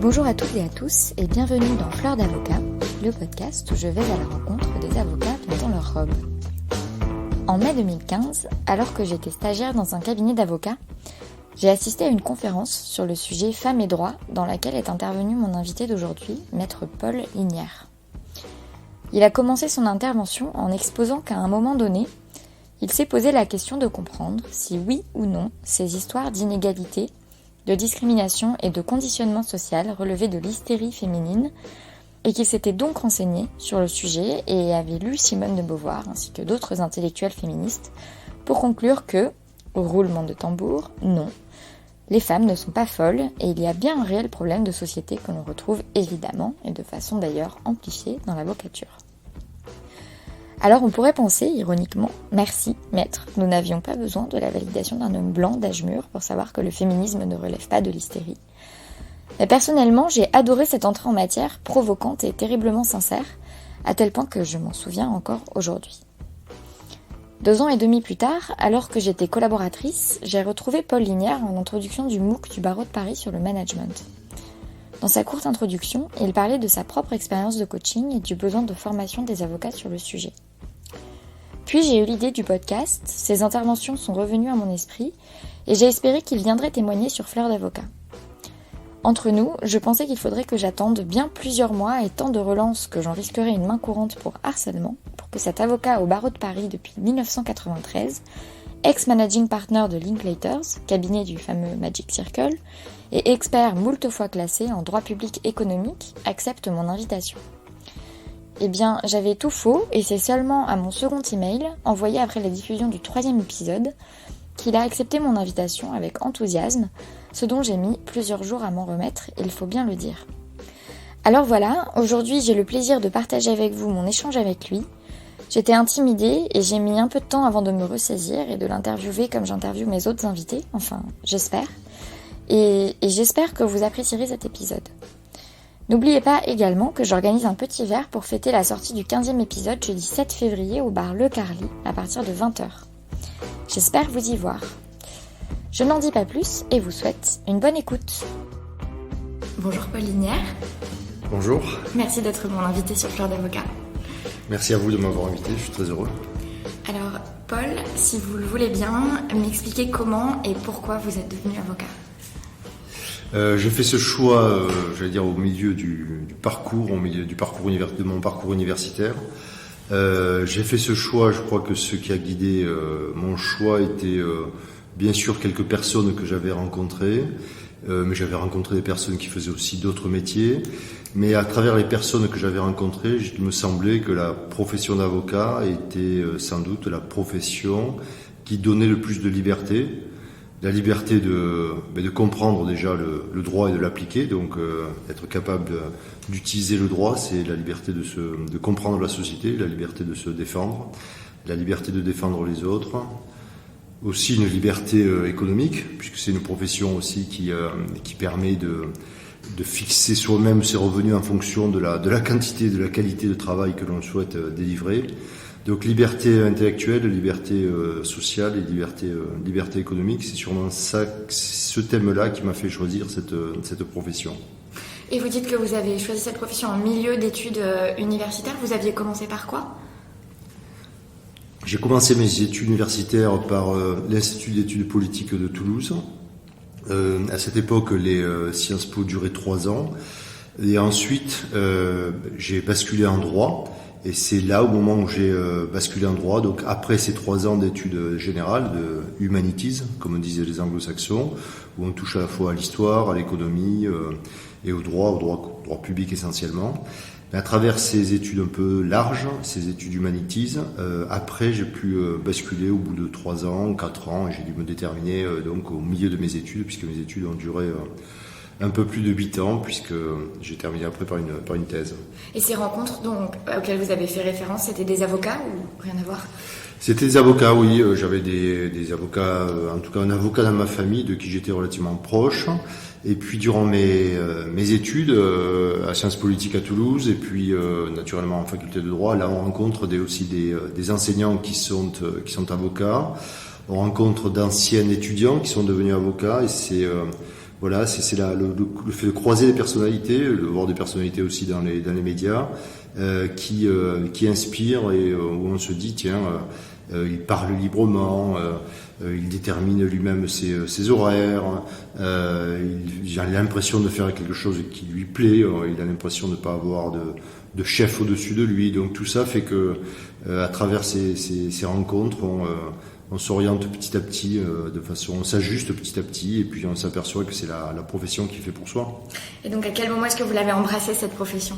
Bonjour à toutes et à tous et bienvenue dans Fleurs d'avocat, le podcast où je vais à la rencontre des avocats bien dans leur robe. En mai 2015, alors que j'étais stagiaire dans un cabinet d'avocats, j'ai assisté à une conférence sur le sujet femmes et droits dans laquelle est intervenu mon invité d'aujourd'hui, maître Paul Lignières. Il a commencé son intervention en exposant qu'à un moment donné, il s'est posé la question de comprendre si oui ou non ces histoires d'inégalité, de discrimination et de conditionnement social relevaient de l'hystérie féminine et qu'il s'était donc renseigné sur le sujet et avait lu Simone de Beauvoir ainsi que d'autres intellectuels féministes pour conclure que, au roulement de tambour, non, les femmes ne sont pas folles et il y a bien un réel problème de société que l'on retrouve évidemment et de façon d'ailleurs amplifiée dans l'avocature. Alors on pourrait penser, ironiquement, merci, maître, nous n'avions pas besoin de la validation d'un homme blanc d'âge mûr pour savoir que le féminisme ne relève pas de l'hystérie. Mais personnellement, j'ai adoré cette entrée en matière, provocante et terriblement sincère, à tel point que je m'en souviens encore aujourd'hui. 2 ans et demi plus tard, alors que j'étais collaboratrice, j'ai retrouvé Paul Lignières en introduction du MOOC du barreau de Paris sur le management. Dans sa courte introduction, il parlait de sa propre expérience de coaching et du besoin de formation des avocats sur le sujet. Puis j'ai eu l'idée du podcast, ses interventions sont revenues à mon esprit et j'ai espéré qu'il viendrait témoigner sur Fleurs d'avocat. Entre nous, je pensais qu'il faudrait que j'attende bien plusieurs mois et tant de relances que j'en risquerais une main courante pour harcèlement pour que cet avocat au barreau de Paris depuis 1993, ex-managing partner de Linklaters, cabinet du fameux Magic Circle, et expert moult fois classé en droit public économique, accepte mon invitation. Eh bien, j'avais tout faux et c'est seulement à mon second email, envoyé après la diffusion du 3e épisode, qu'il a accepté mon invitation avec enthousiasme, ce dont j'ai mis plusieurs jours à m'en remettre, il faut bien le dire. Alors voilà, aujourd'hui j'ai le plaisir de partager avec vous mon échange avec lui. J'étais intimidée et j'ai mis un peu de temps avant de me ressaisir et de l'interviewer comme j'interviewe mes autres invités, enfin j'espère. Et j'espère que vous apprécierez cet épisode. N'oubliez pas également que j'organise un petit verre pour fêter la sortie du 15e épisode jeudi 7 février au bar Le Carly à partir de 20h. J'espère vous y voir. Je n'en dis pas plus et vous souhaite une bonne écoute. Bonjour Paul Lignières. Bonjour. Merci d'être mon invité sur Fleurs d'avocat. Merci à vous de m'avoir invité, je suis très heureux. Alors Paul, si vous le voulez bien, m'expliquer comment et pourquoi vous êtes devenu avocat. J'ai fait ce choix, au milieu du parcours, de mon parcours universitaire. J'ai fait ce choix, je crois que ce qui a guidé mon choix était bien sûr quelques personnes que j'avais rencontrées, mais j'avais rencontré des personnes qui faisaient aussi d'autres métiers. Mais à travers les personnes que j'avais rencontrées, il me semblait que la profession d'avocat était sans doute la profession qui donnait le plus de liberté. La liberté de comprendre déjà le droit et de l'appliquer, donc être capable d'utiliser le droit, c'est la liberté de comprendre la société, la liberté de se défendre, la liberté de défendre les autres, aussi une liberté économique, puisque c'est une profession aussi qui permet de fixer soi-même ses revenus en fonction de la quantité, de la qualité de travail que l'on souhaite délivrer. Donc liberté intellectuelle, liberté sociale et liberté économique, c'est sûrement ce thème-là qui m'a fait choisir cette profession. Et vous dites que vous avez choisi cette profession en milieu d'études universitaires, vous aviez commencé par quoi ? J'ai commencé mes études universitaires par l'Institut d'études politiques de Toulouse. À cette époque, les Sciences Po duraient 3 ans. Et ensuite, j'ai basculé en droit. Et c'est là, au moment où j'ai basculé en droit, donc après ces 3 ans d'études générales, de humanities, comme disaient les anglo-saxons, où on touche à la fois à l'histoire, à l'économie et au droit public essentiellement. Mais à travers ces études un peu larges, ces études humanities, après j'ai pu basculer au bout de 3 ans, 4 ans, et j'ai dû me déterminer donc au milieu de mes études, puisque mes études ont duré un peu plus de 8 ans, puisque j'ai terminé après par une thèse. Et ces rencontres donc, auxquelles vous avez fait référence, c'était des avocats ou rien à voir ? C'était des avocats, oui. J'avais des avocats, en tout cas un avocat dans ma famille de qui j'étais relativement proche. Et puis durant mes études à Sciences Politiques à Toulouse, et puis naturellement en faculté de droit, là on rencontre aussi des enseignants qui sont avocats. On rencontre d'anciens étudiants qui sont devenus avocats, et c'est Voilà, c'est le fait de croiser des personnalités, de voir des personnalités aussi dans les médias, qui inspirent et où on se dit tiens, il parle librement, il détermine lui-même ses horaires, il a l'impression de faire quelque chose qui lui plaît, il a l'impression de ne pas avoir de chef au-dessus de lui. Donc tout ça fait que à travers ces rencontres, on s'oriente petit à petit, on s'ajuste petit à petit, et puis on s'aperçoit que c'est la profession qui fait pour soi. Et donc à quel moment est-ce que vous l'avez embrassé, cette profession ?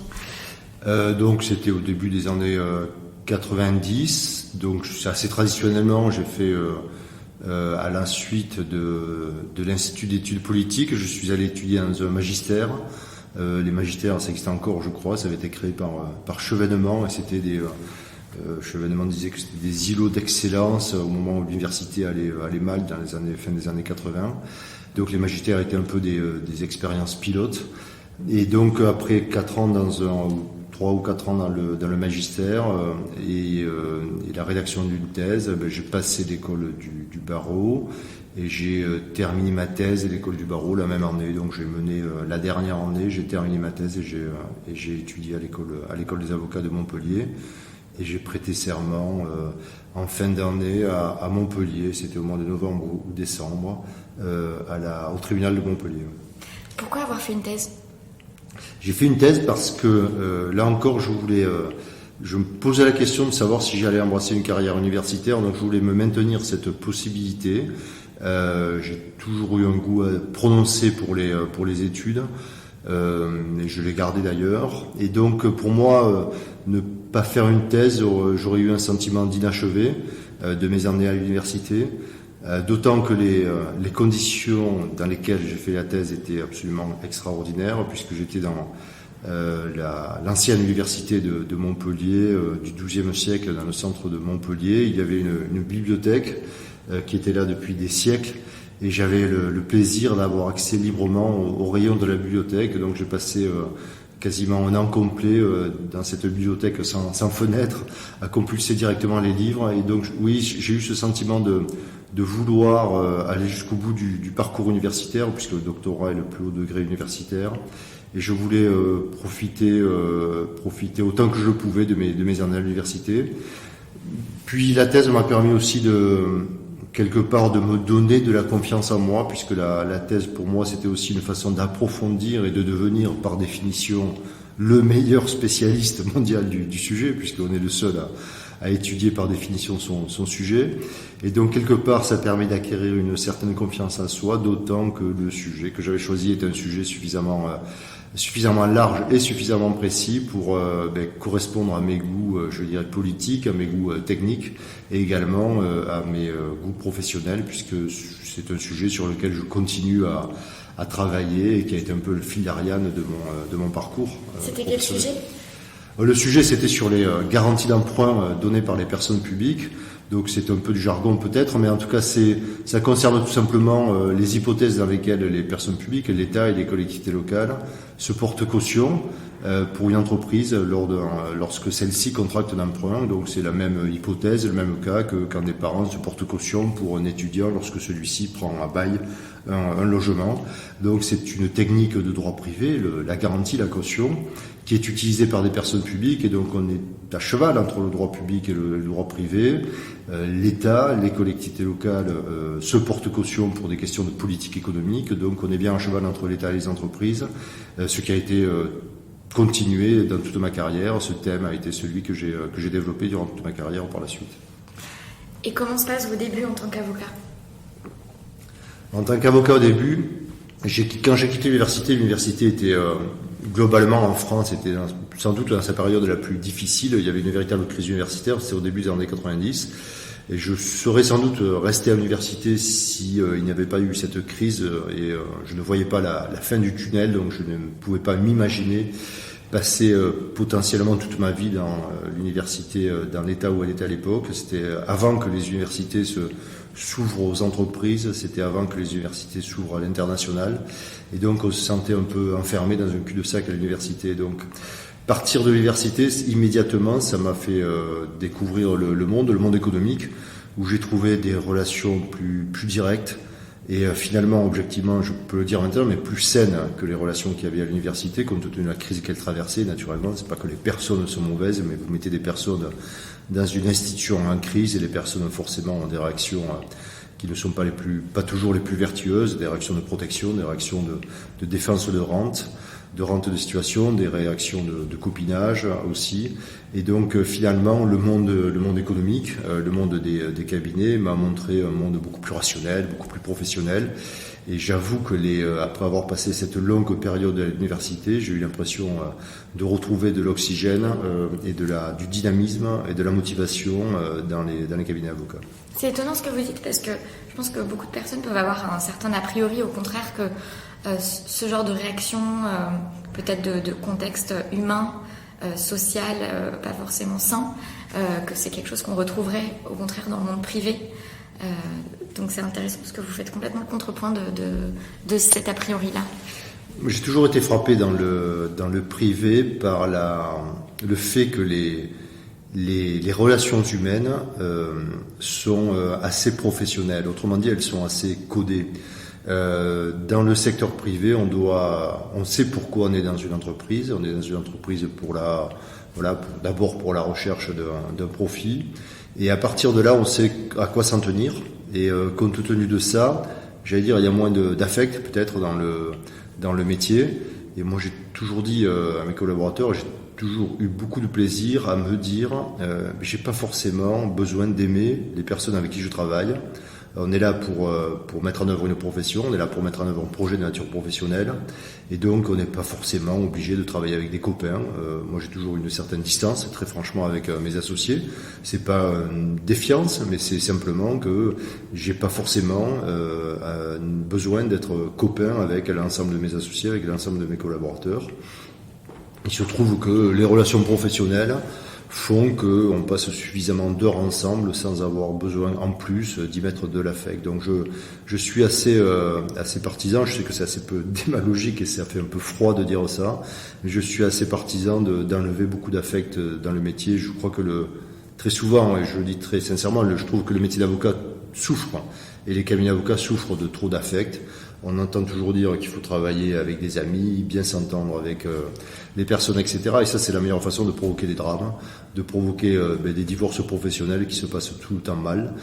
Donc c'était au début des années 90, donc assez traditionnellement j'ai fait à la suite de l'Institut d'études politiques, je suis allé étudier dans un magistère. Les magistères, ça existe encore, je crois, ça avait été créé par Chevènement, et c'était Chevènement disait que c'était des îlots d'excellence au moment où l'université allait mal dans fin des années 80. Donc les magistères étaient un peu des expériences pilotes. Et donc après 4 ans 3 ou 4 ans dans le magistère et la rédaction d'une thèse, j'ai passé l'école du barreau et j'ai terminé ma thèse à l'école du barreau la même année. Donc j'ai mené la dernière année, j'ai terminé ma thèse et j'ai étudié à l'école des avocats de Montpellier. Et j'ai prêté serment en fin d'année à Montpellier, c'était au mois de novembre ou décembre, au tribunal de Montpellier. Pourquoi avoir fait une thèse ? J'ai fait une thèse parce que là encore je me posais la question de savoir si j'allais embrasser une carrière universitaire, donc je voulais me maintenir cette possibilité. J'ai toujours eu un goût prononcé pour les études, et je l'ai gardé d'ailleurs. Et donc pour moi, ne pas faire une thèse, j'aurais eu un sentiment d'inachevé de mes années à l'université. D'autant que les conditions dans lesquelles j'ai fait la thèse étaient absolument extraordinaires, puisque j'étais dans l'ancienne université de Montpellier du XIIe siècle, dans le centre de Montpellier. Il y avait une bibliothèque qui était là depuis des siècles, et j'avais le plaisir d'avoir accès librement aux rayons de la bibliothèque. Donc j'ai passé quasiment un an complet dans cette bibliothèque sans fenêtre, à compulser directement les livres. Et donc oui, j'ai eu ce sentiment de vouloir aller jusqu'au bout du parcours universitaire, puisque le doctorat est le plus haut degré universitaire, et je voulais profiter autant que je pouvais de mes années à l'université. Puis la thèse m'a permis aussi quelque part de me donner de la confiance en moi, puisque la thèse pour moi c'était aussi une façon d'approfondir et de devenir par définition le meilleur spécialiste mondial du sujet, puisqu'on est le seul à étudier par définition son sujet. Et donc quelque part ça permet d'acquérir une certaine confiance en soi, d'autant que le sujet que j'avais choisi était un sujet suffisamment large et suffisamment précis pour correspondre à mes goûts, je dirais politiques, à mes goûts techniques, et également à mes goûts professionnels, puisque c'est un sujet sur lequel je continue à travailler et qui a été un peu le fil d'Ariane de mon parcours. C'était quel sujet ? Le sujet, c'était sur les garanties d'emprunt données par les personnes publiques. Donc c'est un peu du jargon peut-être, mais en tout cas ça concerne tout simplement les hypothèses dans lesquelles les personnes publiques, l'État et les collectivités locales se portent caution pour une entreprise lorsque celle-ci contracte un emprunt. Donc c'est la même hypothèse, le même cas que quand des parents se portent caution pour un étudiant lorsque celui-ci prend à bail un logement. Donc c'est une technique de droit privé, la garantie, la caution, qui est utilisée par des personnes publiques, et donc on est à cheval entre le droit public et le droit privé. L'État, les collectivités locales se portent caution pour des questions de politique économique, donc on est bien à cheval entre l'État et les entreprises, ce qui a été continué dans toute ma carrière. Ce thème a été celui que j'ai développé durant toute ma carrière par la suite. Et comment se passent vos débuts en tant qu'avocat ? En tant qu'avocat au début, quand j'ai quitté l'université était globalement en France, était sans doute dans sa période la plus difficile. Il y avait une véritable crise universitaire, c'était au début des années 90. Et je serais sans doute resté à l'université si il n'y avait pas eu cette crise, et je ne voyais pas la fin du tunnel, donc je ne pouvais pas m'imaginer passer potentiellement toute ma vie dans l'université, dans l'état où elle était à l'époque. C'était avant que les universités s'ouvrent aux entreprises, c'était avant que les universités s'ouvrent à l'international, et donc on se sentait un peu enfermé dans un cul-de-sac à l'université. Donc partir de l'université, immédiatement, ça m'a fait découvrir le monde économique, où j'ai trouvé des relations plus directes et finalement, objectivement, je peux le dire maintenant, mais plus saine que les relations qu'il y avait à l'université, compte tenu de la crise qu'elle traversait. Naturellement, c'est pas que les personnes sont mauvaises, mais vous mettez des personnes dans une institution en crise, et les personnes forcément ont des réactions qui ne sont pas toujours les plus vertueuses, des réactions de protection, des réactions de défense de rente de situation, des réactions de copinage aussi. Et donc finalement, le monde économique, le monde des cabinets m'a montré un monde beaucoup plus rationnel, beaucoup plus professionnel. Et j'avoue que après avoir passé cette longue période à l'université, j'ai eu l'impression de retrouver de l'oxygène et du dynamisme et de la motivation dans les cabinets d'avocats. C'est étonnant ce que vous dites, parce que je pense que beaucoup de personnes peuvent avoir un certain a priori, au contraire, que ce genre de réaction, peut-être de contexte humain, social, pas forcément sain, que c'est quelque chose qu'on retrouverait au contraire dans le monde privé. Donc c'est intéressant parce que vous faites complètement le contrepoint de cet a priori-là. J'ai toujours été frappé dans le privé par le fait que les relations humaines sont assez professionnelles. Autrement dit, elles sont assez codées. Dans le secteur privé, on sait pourquoi on est dans une entreprise. On est dans une entreprise d'abord pour la recherche d'un profit. Et à partir de là, on sait à quoi s'en tenir. Et compte tenu de ça, j'allais dire, il y a moins d'affect peut-être dans le métier. Et moi, j'ai toujours dit à mes collaborateurs, j'ai toujours eu beaucoup de plaisir à me dire, j'ai pas forcément besoin d'aimer les personnes avec qui je travaille. On est là pour mettre en œuvre une profession, on est là pour mettre en œuvre un projet de nature professionnelle, et donc on n'est pas forcément obligé de travailler avec des copains. Moi, j'ai toujours une certaine distance, très franchement, avec mes associés. C'est pas une défiance, mais c'est simplement que j'ai pas forcément besoin d'être copain avec l'ensemble de mes associés, avec l'ensemble de mes collaborateurs. Il se trouve que les relations professionnelles font qu'on passe suffisamment d'heures ensemble sans avoir besoin en plus d'y mettre de l'affect. Donc je suis assez partisan, je sais que c'est assez peu démagogique et ça fait un peu froid de dire ça, mais je suis assez partisan d'enlever beaucoup d'affect dans le métier. Je crois que très souvent, et je le dis très sincèrement, je trouve que le métier d'avocat souffre, et les cabinets d'avocats souffrent de trop d'affect. On entend toujours dire qu'il faut travailler avec des amis, bien s'entendre avec les personnes, etc. Et ça, c'est la meilleure façon de provoquer des drames, de provoquer des divorces professionnels qui se passent tout le temps mal.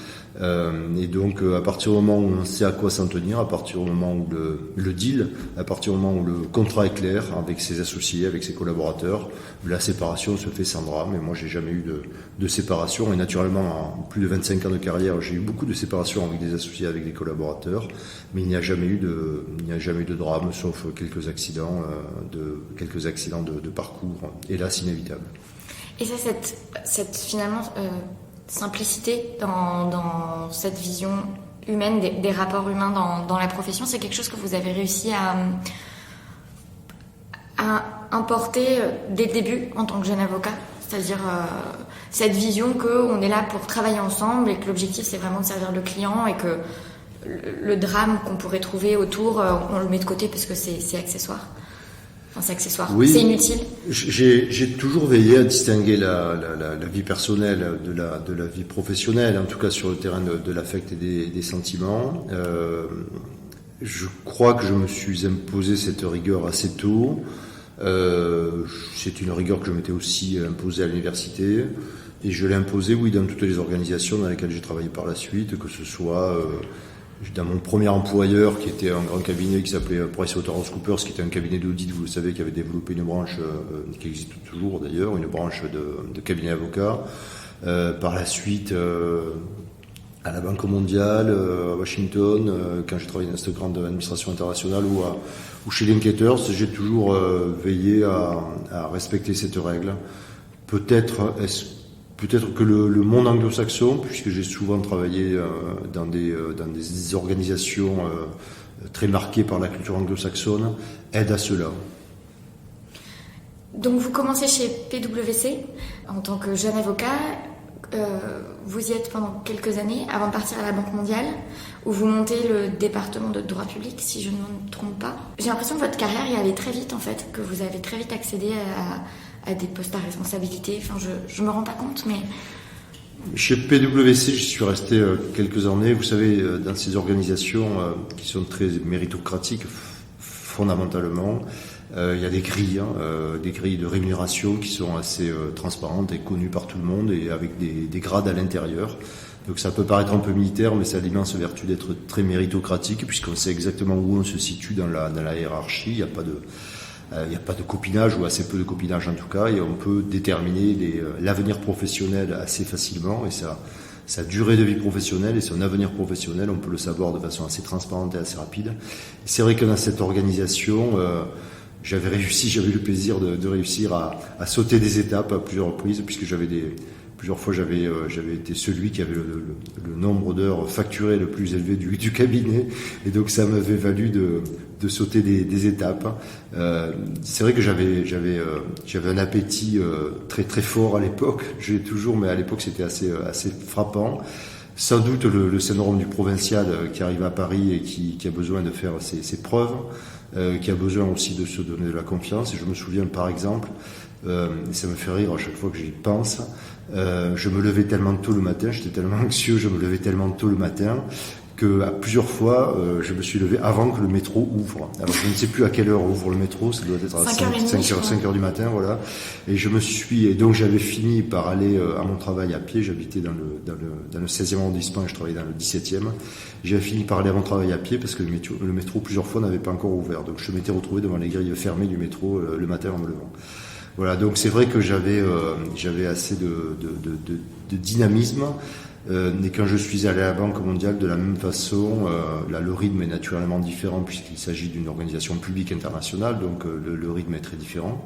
Et donc, à partir du moment où on sait à quoi s'en tenir, à partir du moment où le deal, à partir du moment où le contrat est clair avec ses associés, avec ses collaborateurs, la séparation se fait sans drame. Et moi, j'ai jamais eu de séparation. Et naturellement, en plus de 25 ans de carrière, j'ai eu beaucoup de séparations avec des associés, avec des collaborateurs. Mais il n'y a jamais eu de drame, sauf quelques accidents de parcours, hélas inévitables. Et ça, cette finalement simplicité dans cette vision humaine des rapports humains dans la profession, c'est quelque chose que vous avez réussi à importer dès le début en tant que jeune avocat, c'est-à-dire cette vision qu'on est là pour travailler ensemble et que l'objectif c'est vraiment de servir le client et que le drame qu'on pourrait trouver autour, on le met de côté parce que c'est accessoire. Enfin, c'est accessoire, oui, c'est inutile. J'ai toujours veillé à distinguer la vie personnelle de la vie professionnelle, en tout cas sur le terrain de l'affect et des sentiments. Je crois que je me suis imposé cette rigueur assez tôt. C'est une rigueur que je m'étais aussi imposée à l'université. Et je l'ai imposée, oui, dans toutes les organisations dans lesquelles j'ai travaillé par la suite, que ce soit dans mon premier employeur, qui était un grand cabinet qui s'appelait PricewaterhouseCoopers, qui était un cabinet d'audit, vous le savez, qui avait développé une branche, qui existe toujours d'ailleurs, une branche de cabinet avocat. Par la suite, à la Banque mondiale, à Washington, quand j'ai travaillé dans cette grande administration internationale, ou chez Linklaters, j'ai toujours veillé à respecter cette règle. Peut-être que le monde anglo-saxon, puisque j'ai souvent travaillé dans des organisations très marquées par la culture anglo-saxonne, aide à cela. Donc vous commencez chez PwC en tant que jeune avocat. Vous y êtes pendant quelques années avant de partir à la Banque mondiale, où vous montez le département de droit public, si je ne me trompe pas. J'ai l'impression que votre carrière y allait très vite en fait, que vous avez très vite accédé à des postes à responsabilité. Enfin, je me rends pas compte, mais Chez PwC, je suis resté quelques années. Vous savez, dans ces organisations qui sont très méritocratiques, fondamentalement, il y a des grilles de rémunération qui sont assez transparentes et connues par tout le monde et avec des grades à l'intérieur. Donc ça peut paraître un peu militaire, mais ça a l'immense vertu d'être très méritocratique puisqu'on sait exactement où on se situe dans la hiérarchie. Il n'y a pas de copinage ou assez peu de copinage en tout cas, et on peut déterminer l'avenir professionnel assez facilement et sa durée de vie professionnelle et son avenir professionnel, on peut le savoir de façon assez transparente et assez rapide. Et c'est vrai que dans cette organisation, j'avais eu le plaisir de réussir à sauter des étapes à plusieurs reprises, puisque plusieurs fois j'avais été celui qui avait le nombre d'heures facturées le plus élevé du cabinet, et donc ça m'avait valu de sauter des étapes. C'est vrai que j'avais un appétit très très fort à l'époque. J'ai toujours, mais à l'époque c'était assez frappant. Sans doute le syndrome du provincial qui arrive à Paris et qui a besoin de faire ses preuves, qui a besoin aussi de se donner de la confiance. Et je me souviens par exemple, et ça me fait rire à chaque fois que j'y pense, je me levais tellement tôt le matin, j'étais tellement anxieux, je me levais tellement tôt le matin que à plusieurs fois, je me suis levé avant que le métro ouvre. Alors je ne sais plus à quelle heure ouvre le métro, ça doit être à 5 heures du matin, voilà. Et donc j'avais fini par aller à mon travail à pied. J'habitais dans le 16e arrondissement et je travaillais dans le 17e. J'avais fini par aller à mon travail à pied parce que le métro plusieurs fois n'avait pas encore ouvert. Donc je m'étais retrouvé devant les grilles fermées du métro le matin en me levant. Voilà, donc c'est vrai que j'avais assez de dynamisme. Et quand je suis allé à la Banque mondiale, de la même façon, là le rythme est naturellement différent puisqu'il s'agit d'une organisation publique internationale, donc le rythme est très différent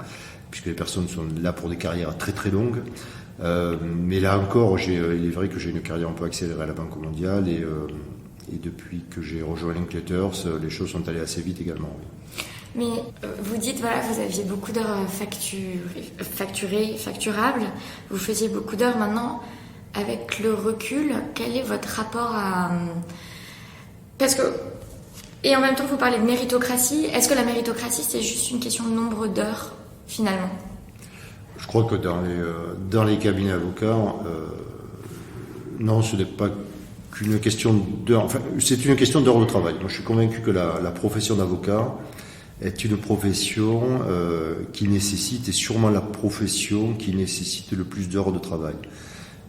puisque les personnes sont là pour des carrières très très longues. Mais là encore, il est vrai que j'ai une carrière un peu accélérée à la Banque mondiale et depuis que j'ai rejoint Linklaters, les choses sont allées assez vite également. Mais vous dites, voilà, vous aviez beaucoup d'heures facturables, vous faisiez beaucoup d'heures maintenant. Avec le recul, quel est votre rapport à... Parce que... Et en même temps, vous parlez de méritocratie. Est-ce que la méritocratie, c'est juste une question de nombre d'heures, finalement ? Je crois que dans les cabinets avocats, non, ce n'est pas qu'une question d'heures. Enfin, c'est une question d'heures de travail. Moi, je suis convaincu que la profession d'avocat est une profession qui nécessite, et sûrement la profession qui nécessite le plus d'heures de travail.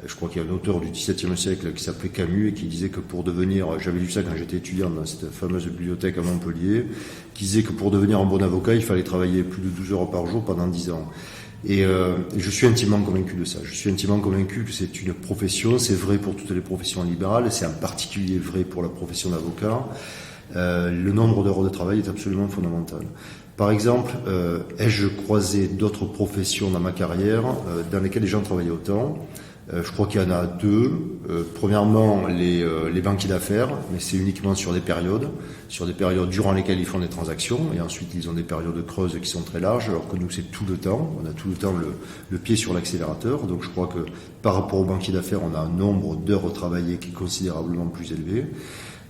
Je crois qu'il y a un auteur du XVIIe siècle qui s'appelait Camus et qui disait que pour devenir, j'avais lu ça quand j'étais étudiant dans cette fameuse bibliothèque à Montpellier, qui disait que pour devenir un bon avocat, il fallait travailler plus de 12 heures par jour pendant 10 ans. Et je suis intimement convaincu de ça. Je suis intimement convaincu que c'est une profession, c'est vrai pour toutes les professions libérales, c'est en particulier vrai pour la profession d'avocat. Le nombre d'heures de travail est absolument fondamental. Par exemple, ai-je croisé d'autres professions dans ma carrière dans lesquelles les gens travaillaient autant ? Je crois qu'il y en a deux. Premièrement, les banquiers d'affaires, mais c'est uniquement sur des périodes durant lesquelles ils font des transactions, et ensuite ils ont des périodes creuses qui sont très larges, alors que nous c'est tout le temps, on a tout le temps le pied sur l'accélérateur, donc je crois que par rapport aux banquiers d'affaires, on a un nombre d'heures travaillées qui est considérablement plus élevé.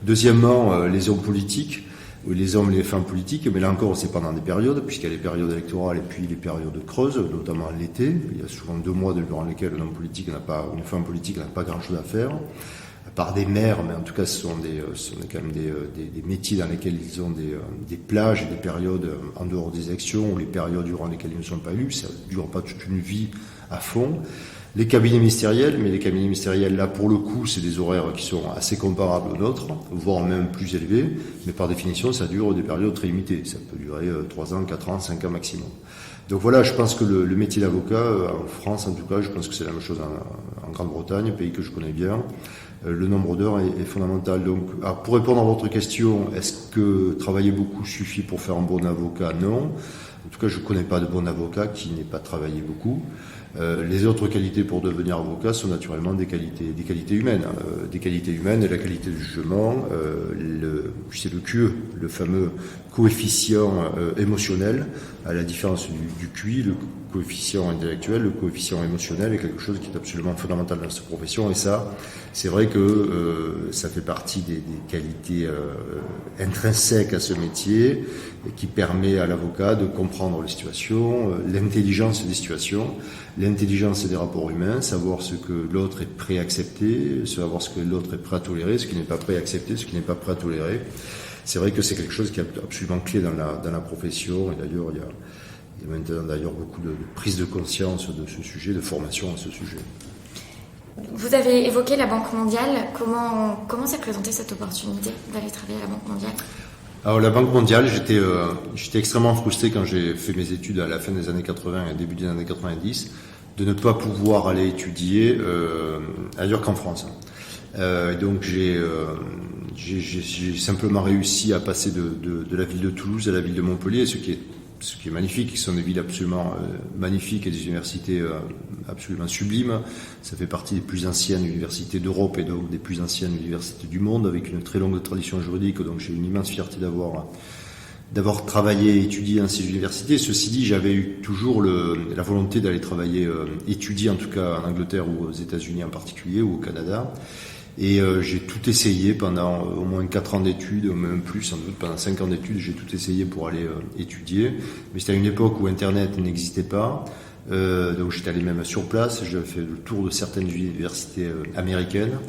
Deuxièmement, les hommes politiques, les hommes et les femmes politiques, mais là encore c'est pendant des périodes, puisqu'il y a les périodes électorales et puis les périodes creuses, notamment l'été. Il y a souvent 2 mois durant lesquels un homme politique une femme politique n'a pas grand chose à faire, à part des maires, mais en tout cas ce sont quand même des métiers dans lesquels ils ont des plages et des périodes en dehors des élections, ou les périodes durant lesquelles ils ne sont pas élus, ça ne dure pas toute une vie à fond. Les cabinets ministériels, mais les cabinets ministériels, là, pour le coup, c'est des horaires qui sont assez comparables aux nôtres, voire même plus élevés, mais par définition, ça dure des périodes très limitées. Ça peut durer 3 ans, 4 ans, 5 ans maximum. Donc voilà, je pense que le métier d'avocat, en France en tout cas, je pense que c'est la même chose en Grande-Bretagne, pays que je connais bien. Le nombre d'heures est fondamental. Donc, pour répondre à votre question, est-ce que travailler beaucoup suffit pour faire un bon avocat ? Non. En tout cas, je ne connais pas de bon avocat qui n'ait pas travaillé beaucoup. Les autres qualités pour devenir avocat sont naturellement des qualités humaines. Des qualités humaines et la qualité du jugement, c'est le QE, le fameux coefficient émotionnel, à la différence du QI, le coefficient intellectuel, le coefficient émotionnel est quelque chose qui est absolument fondamental dans cette profession, et ça, c'est vrai que ça fait partie des qualités intrinsèques à ce métier, et qui permet à l'avocat de comprendre les situations, l'intelligence des situations, l'intelligence des rapports humains, savoir ce que l'autre est prêt à accepter, savoir ce que l'autre est prêt à tolérer, ce qui n'est pas prêt à accepter, ce qui n'est pas prêt à tolérer. C'est vrai que c'est quelque chose qui est absolument clé dans la profession, et d'ailleurs il y a maintenant d'ailleurs beaucoup de prise de conscience de ce sujet, de formation à ce sujet. Vous avez évoqué la Banque mondiale. Comment s'est présentée cette opportunité d'aller travailler à la Banque mondiale ? Alors la Banque mondiale, j'étais extrêmement frustré quand j'ai fait mes études à la fin des années 80 et début des années 90 de ne pas pouvoir aller étudier ailleurs qu'en France. Donc j'ai simplement réussi à passer de la ville de Toulouse à la ville de Montpellier, ce qui est magnifique, qui sont des villes absolument magnifiques et des universités absolument sublimes. Ça fait partie des plus anciennes universités d'Europe et donc des plus anciennes universités du monde, avec une très longue tradition juridique. Donc j'ai une immense fierté d'avoir travaillé et étudié dans ces universités. Ceci dit, j'avais eu toujours la volonté d'aller travailler, étudier en tout cas en Angleterre ou aux États-Unis en particulier, ou au Canada. Et j'ai tout essayé pendant au moins 4 ans d'études, ou même plus, sans doute pendant 5 ans d'études, j'ai tout essayé pour aller étudier. Mais c'était à une époque où Internet n'existait pas, donc j'étais allé même sur place, j'avais fait le tour de certaines universités américaines.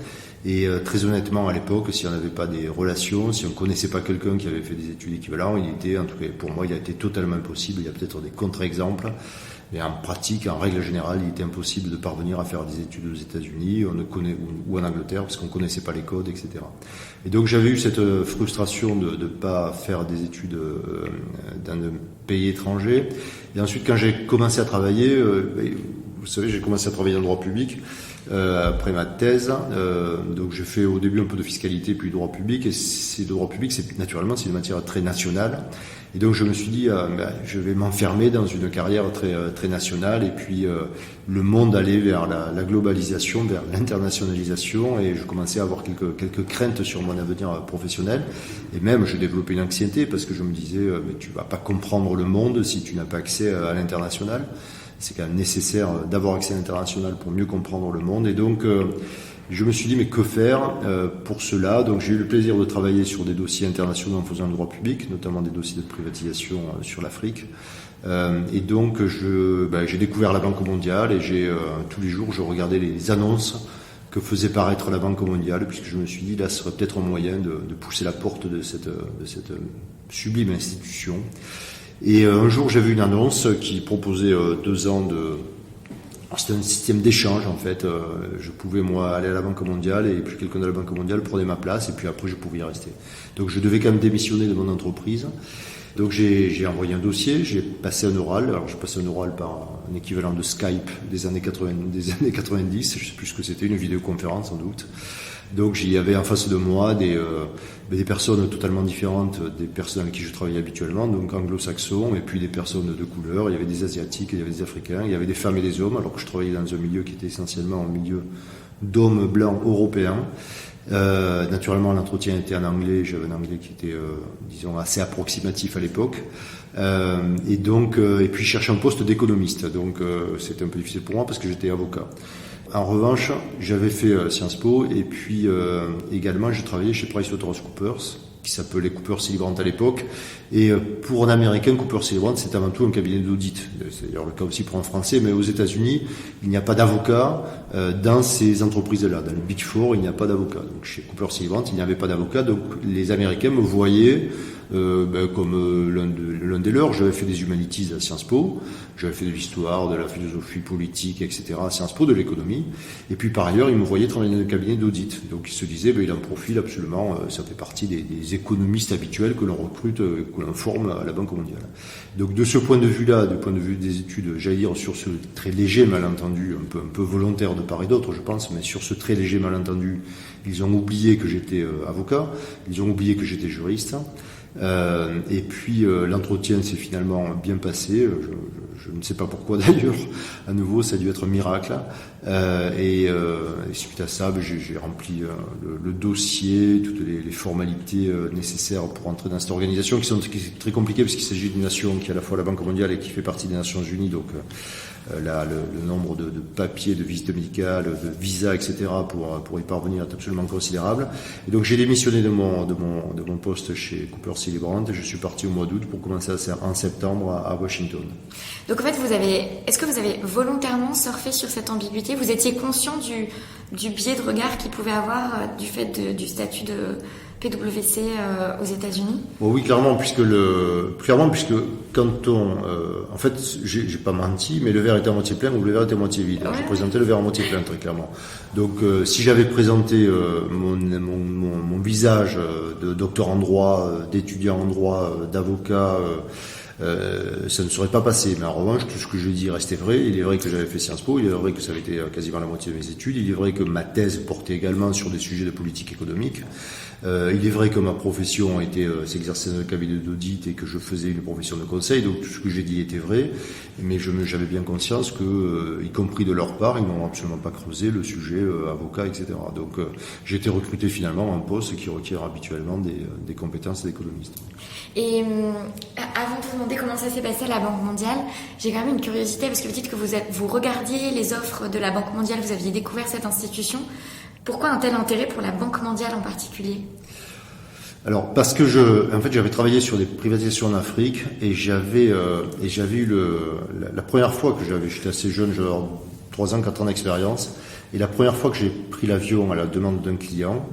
Et très honnêtement, à l'époque, si on n'avait pas des relations, si on ne connaissait pas quelqu'un qui avait fait des études équivalentes, il était, en tout cas pour moi, il a été totalement impossible. Il y a peut-être des contre-exemples. Mais en pratique, en règle générale, il était impossible de parvenir à faire des études aux États-Unis ou en Angleterre parce qu'on ne connaissait pas les codes, etc. Et donc j'avais eu cette frustration de ne pas faire des études dans un pays étranger. Et ensuite, quand j'ai commencé à travailler, vous savez, j'ai commencé à travailler en droit public après ma thèse. Donc j'ai fait au début un peu de fiscalité puis droit public. Et le droit public, c'est une matière très nationale. Et donc je me suis dit, je vais m'enfermer dans une carrière très nationale, et puis le monde allait vers la globalisation, vers l'internationalisation, et je commençais à avoir quelques craintes sur mon avenir professionnel, et même je développais une anxiété parce que je me disais, mais tu vas pas comprendre le monde si tu n'as pas accès à l'international. C'est quand même nécessaire d'avoir accès à l'international pour mieux comprendre le monde, et donc je me suis dit, mais que faire pour cela? Donc j'ai eu le plaisir de travailler sur des dossiers internationaux en faisant le droit public, notamment des dossiers de privatisation sur l'Afrique. Et donc j'ai découvert la Banque mondiale, et tous les jours je regardais les annonces que faisait paraître la Banque mondiale, puisque je me suis dit, là ce serait peut-être un moyen de pousser la porte de cette sublime institution. Et un jour j'ai vu une annonce qui proposait 2 ans c'était un système d'échange en fait. Je pouvais moi aller à la Banque mondiale, et puis quelqu'un de la Banque mondiale prenait ma place, et puis après je pouvais y rester. Donc je devais quand même démissionner de mon entreprise. Donc j'ai envoyé un dossier, j'ai passé un oral. Alors j'ai passé un oral par un équivalent de Skype des années 90, je sais plus ce que c'était, une vidéoconférence sans doute. Donc j'y avais en face de moi des personnes totalement différentes des personnes avec qui je travaillais habituellement, donc anglo-saxons, et puis des personnes de couleur. Il y avait des Asiatiques, il y avait des Africains, il y avait des femmes et des hommes, alors que je travaillais dans un milieu qui était essentiellement un milieu d'hommes blancs européens. Naturellement, l'entretien était en anglais. J'avais un anglais qui était, disons, assez approximatif à l'époque. Et puis je cherchais un poste d'économiste. Donc c'était un peu difficile pour moi parce que j'étais avocat. En revanche, j'avais fait Sciences Po, et puis également j'ai travaillé chez PricewaterhouseCoopers, qui s'appelait Cooper Sullivan à l'époque. Et pour un Américain, Cooper Sullivan, c'est avant tout un cabinet d'audit. C'est d'ailleurs le cas aussi pour un Français, mais aux États-Unis, il n'y a pas d'avocat dans ces entreprises-là. Dans le Big Four, il n'y a pas d'avocat. Donc chez Cooper Sullivan, il n'y avait pas d'avocat. Donc les Américains me voyaient comme l'un des leurs. J'avais fait des humanities à Sciences Po, j'avais fait de l'histoire, de la philosophie politique, etc. à Sciences Po, de l'économie. Et puis par ailleurs, ils me voyaient travailler dans un cabinet d'audit. Donc ils se disaient, il a un profil absolument, ça fait partie des économistes habituels que l'on recrute, que l'on forme à la Banque mondiale. Donc de ce point de vue-là, du point de vue des études, j'allais dire sur ce très léger malentendu, un peu volontaire de part et d'autre, je pense, mais sur ce très léger malentendu, ils ont oublié que j'étais avocat, ils ont oublié que j'étais juriste. Et puis l'entretien s'est finalement bien passé. Je ne sais pas pourquoi d'ailleurs. À nouveau, ça a dû être un miracle. Et suite à ça, j'ai rempli le dossier, toutes les formalités nécessaires pour entrer dans cette organisation, qui sont très compliquées parce qu'il s'agit d'une nation qui est à la fois la Banque mondiale et qui fait partie des Nations Unies. Donc le nombre de papiers, de visites médicales, de visas, etc. pour y parvenir est absolument considérable. Et donc j'ai démissionné de mon poste chez Cooper Silly Brandt et je suis parti au mois d'août pour commencer en septembre à Washington. Donc en fait, est-ce que vous avez volontairement surfé sur cette ambiguïté? Vous étiez conscient du biais de regard qu'il pouvait avoir du fait du statut de PwC aux États-Unis? Bon, oui, clairement, puisque quand en fait, j'ai pas menti, mais le verre était à moitié plein ou le verre était à moitié vide. Ouais. J'ai présenté le verre à moitié plein, très clairement. Donc, si j'avais présenté mon visage de docteur en droit, d'étudiant en droit, d'avocat, ça ne serait pas passé. Mais en revanche, tout ce que je dis restait vrai. Il est vrai que j'avais fait Sciences Po, il est vrai que ça avait été quasiment la moitié de mes études, il est vrai que ma thèse portait également sur des sujets de politique économique. Il est vrai que ma profession était s'exercer dans un cabinet d'audit et que je faisais une profession de conseil, donc tout ce que j'ai dit était vrai, mais j'avais bien conscience que, y compris de leur part, ils n'ont absolument pas creusé le sujet avocat, etc. Donc j'ai été recruté finalement à un poste qui requiert habituellement des compétences d'économiste. Et avant de vous demander comment ça s'est passé à la Banque mondiale, j'ai quand même une curiosité parce que vous dites que vous regardiez les offres de la Banque mondiale, vous aviez découvert cette institution. Pourquoi un tel intérêt pour la Banque mondiale en particulier? Alors parce que j'avais travaillé sur des privatisations en Afrique et j'avais eu la première fois que j'étais assez jeune, j'avais 3 ans, 4 ans d'expérience, et la première fois que j'ai pris l'avion à la demande d'un client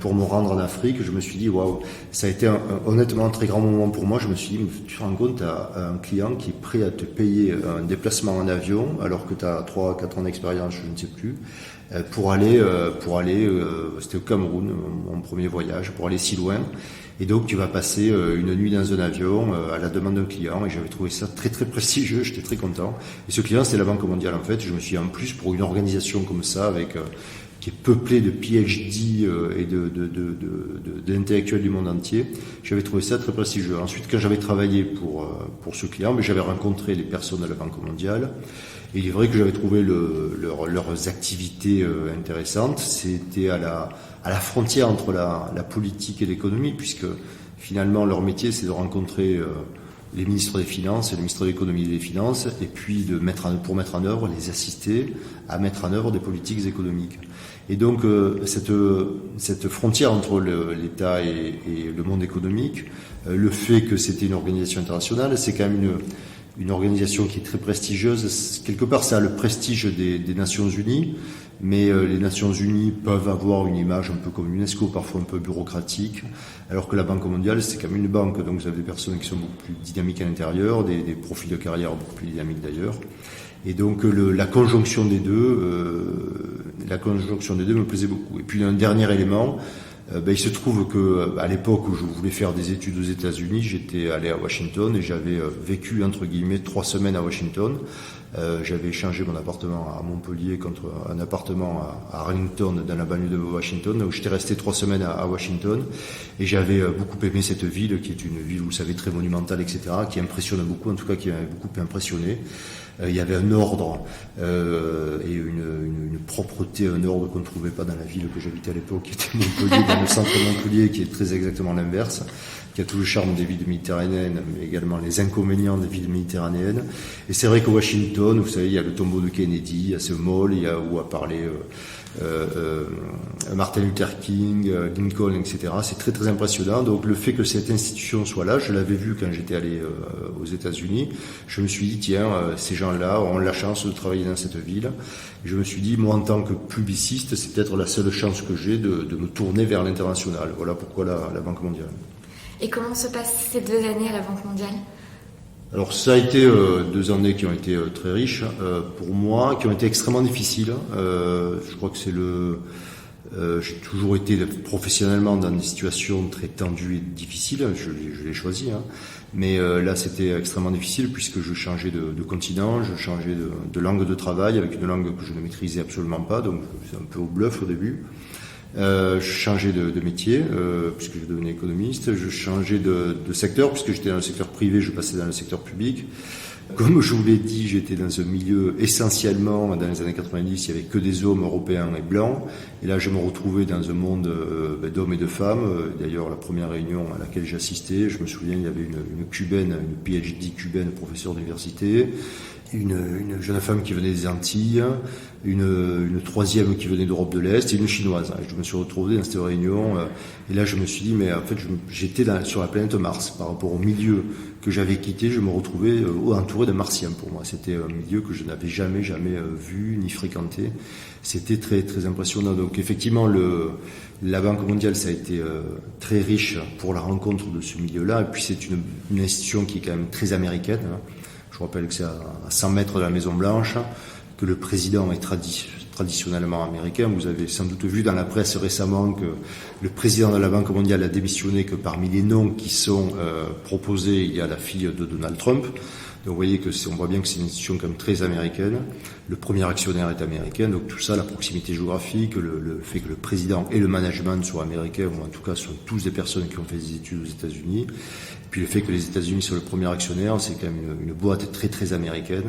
pour me rendre en Afrique, je me suis dit waouh, ça a été honnêtement un très grand moment pour moi. Je me suis dit, tu te rends compte, tu as un client qui est prêt à te payer un déplacement en avion alors que tu as 3 4 ans d'expérience, je ne sais plus, pour aller c'était au Cameroun, mon premier voyage, pour aller si loin. Et donc tu vas passer une nuit dans un avion à la demande d'un client, et j'avais trouvé ça très très prestigieux, j'étais très content. Et ce client, c'était la Banque mondiale en fait. Je me suis dit, en plus, pour une organisation comme ça, qui est peuplée de PhD et d'intellectuels du monde entier, j'avais trouvé ça très prestigieux. Ensuite, quand j'avais travaillé pour ce client, j'avais rencontré les personnes de la Banque mondiale. Et il est vrai que j'avais trouvé leurs activités intéressantes. C'était à la frontière entre la politique et l'économie, puisque finalement leur métier c'est de rencontrer les ministres des Finances et les ministres de l'économie et des Finances, et puis pour mettre en œuvre, les assister à mettre en œuvre des politiques économiques. Et donc cette frontière entre l'État et le monde économique, le fait que c'était une organisation internationale, c'est quand même une organisation qui est très prestigieuse. Quelque part, ça a le prestige des Nations Unies, mais les Nations Unies peuvent avoir une image un peu comme l'UNESCO, parfois un peu bureaucratique, alors que la Banque mondiale, c'est quand même une banque, donc vous avez des personnes qui sont beaucoup plus dynamiques à l'intérieur, des profils de carrière beaucoup plus dynamiques d'ailleurs. Et donc la conjonction des deux me plaisait beaucoup. Et puis un dernier élément, il se trouve que à l'époque où je voulais faire des études aux États-Unis, j'étais allé à Washington et j'avais vécu entre guillemets 3 semaines à Washington. J'avais échangé mon appartement à Montpellier contre un appartement à Arlington, dans la banlieue de Washington, où j'étais resté 3 semaines à Washington, et j'avais beaucoup aimé cette ville, qui est une ville, vous savez, très monumentale, etc., qui impressionne beaucoup, en tout cas qui m'avait beaucoup impressionné. Il y avait un ordre et une propreté, un ordre qu'on ne trouvait pas dans la ville que j'habitais à l'époque, qui était Montpellier, dans le centre de Montpellier, qui est très exactement l'inverse, qui a tout le charme des villes méditerranéennes, mais également les inconvénients des villes méditerranéennes. Et c'est vrai qu'à Washington, vous savez, il y a le tombeau de Kennedy, il y a ce mall, il y a où a parlé Martin Luther King, Lincoln, etc. C'est très très impressionnant. Donc le fait que cette institution soit là, je l'avais vu quand j'étais allé aux États-Unis. Je me suis dit, tiens, ces gens-là ont la chance de travailler dans cette ville. Et je me suis dit, moi en tant que publiciste, c'est peut-être la seule chance que j'ai de me tourner vers l'international. Voilà pourquoi la Banque mondiale. Et comment se passent ces 2 années à la Banque mondiale? Alors ça a été 2 années qui ont été très riches pour moi, qui ont été extrêmement difficiles. Je crois que j'ai toujours été professionnellement dans des situations très tendues et difficiles. Je l'ai choisi, hein. Mais là c'était extrêmement difficile puisque je changeais de continent, je changeais de langue de travail avec une langue que je ne maîtrisais absolument pas, donc c'est un peu au bluff au début. Je changeais de métier puisque je devenais économiste, je changeais de secteur puisque j'étais dans le secteur privé, je passais dans le secteur public. Comme je vous l'ai dit, j'étais dans un milieu essentiellement, dans les années 90, il n'y avait que des hommes européens et blancs, et là je me retrouvais dans un monde d'hommes et de femmes. D'ailleurs la première réunion à laquelle j'ai assisté, je me souviens, il y avait une cubaine, une PhD cubaine, professeure d'université, une jeune femme qui venait des Antilles, une troisième qui venait d'Europe de l'Est et une chinoise. Je me suis retrouvé dans cette réunion et là je me suis dit mais en fait j'étais sur la planète Mars. Par rapport au milieu que j'avais quitté, je me retrouvais entouré de Martiens pour moi. C'était un milieu que je n'avais jamais vu ni fréquenté. C'était très très impressionnant. Donc effectivement la Banque mondiale ça a été très riche pour la rencontre de ce milieu-là et puis c'est une institution qui est quand même très américaine. Je vous rappelle que c'est à 100 mètres de la Maison Blanche, que le président est traditionnellement américain. Vous avez sans doute vu dans la presse récemment que le président de la Banque mondiale a démissionné, que parmi les noms qui sont proposés, il y a la fille de Donald Trump. Donc vous voyez on voit bien que c'est une institution quand même très américaine. Le premier actionnaire est américain, donc tout ça, la proximité géographique, le fait que le président et le management soient américains, ou en tout cas sont tous des personnes qui ont fait des études aux États-Unis. Puis le fait que les États-Unis soient le premier actionnaire, c'est quand même une boîte très très américaine.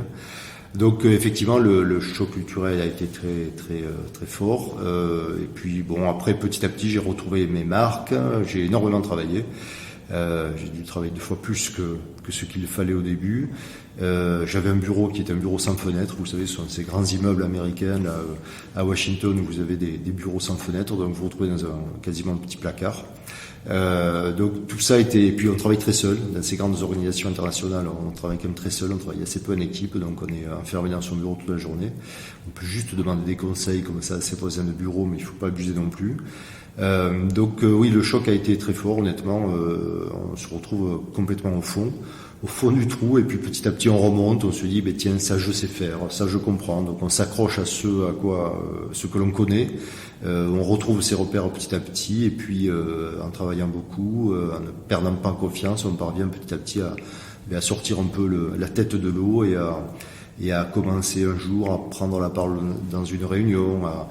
Donc effectivement le choc culturel a été très très très fort. Et puis bon, après petit à petit j'ai retrouvé mes marques, j'ai énormément travaillé. J'ai dû travailler 2 fois plus que ce qu'il fallait au début. J'avais un bureau qui était un bureau sans fenêtre. Vous savez, ce sont ces grands immeubles américains là, à Washington où vous avez des bureaux sans fenêtre, donc vous vous retrouvez dans quasiment un petit placard. Donc tout ça était, et puis on travaille très seul dans ces grandes organisations internationales, on travaille quand même très seul, on travaille assez peu en équipe, donc on est enfermé dans son bureau toute la journée. On peut juste demander des conseils comme ça à ses voisins de bureau, mais il ne faut pas abuser non plus. Oui, le choc a été très fort, honnêtement. On se retrouve complètement au fond du trou, et puis petit à petit on remonte, on se dit tiens, ça je sais faire, ça je comprends, donc on s'accroche à ce que l'on connaît. On retrouve ses repères petit à petit, et puis en travaillant beaucoup, en ne perdant pas confiance, on parvient petit à petit à sortir un peu la tête de l'eau et à commencer un jour à prendre la parole dans une réunion, à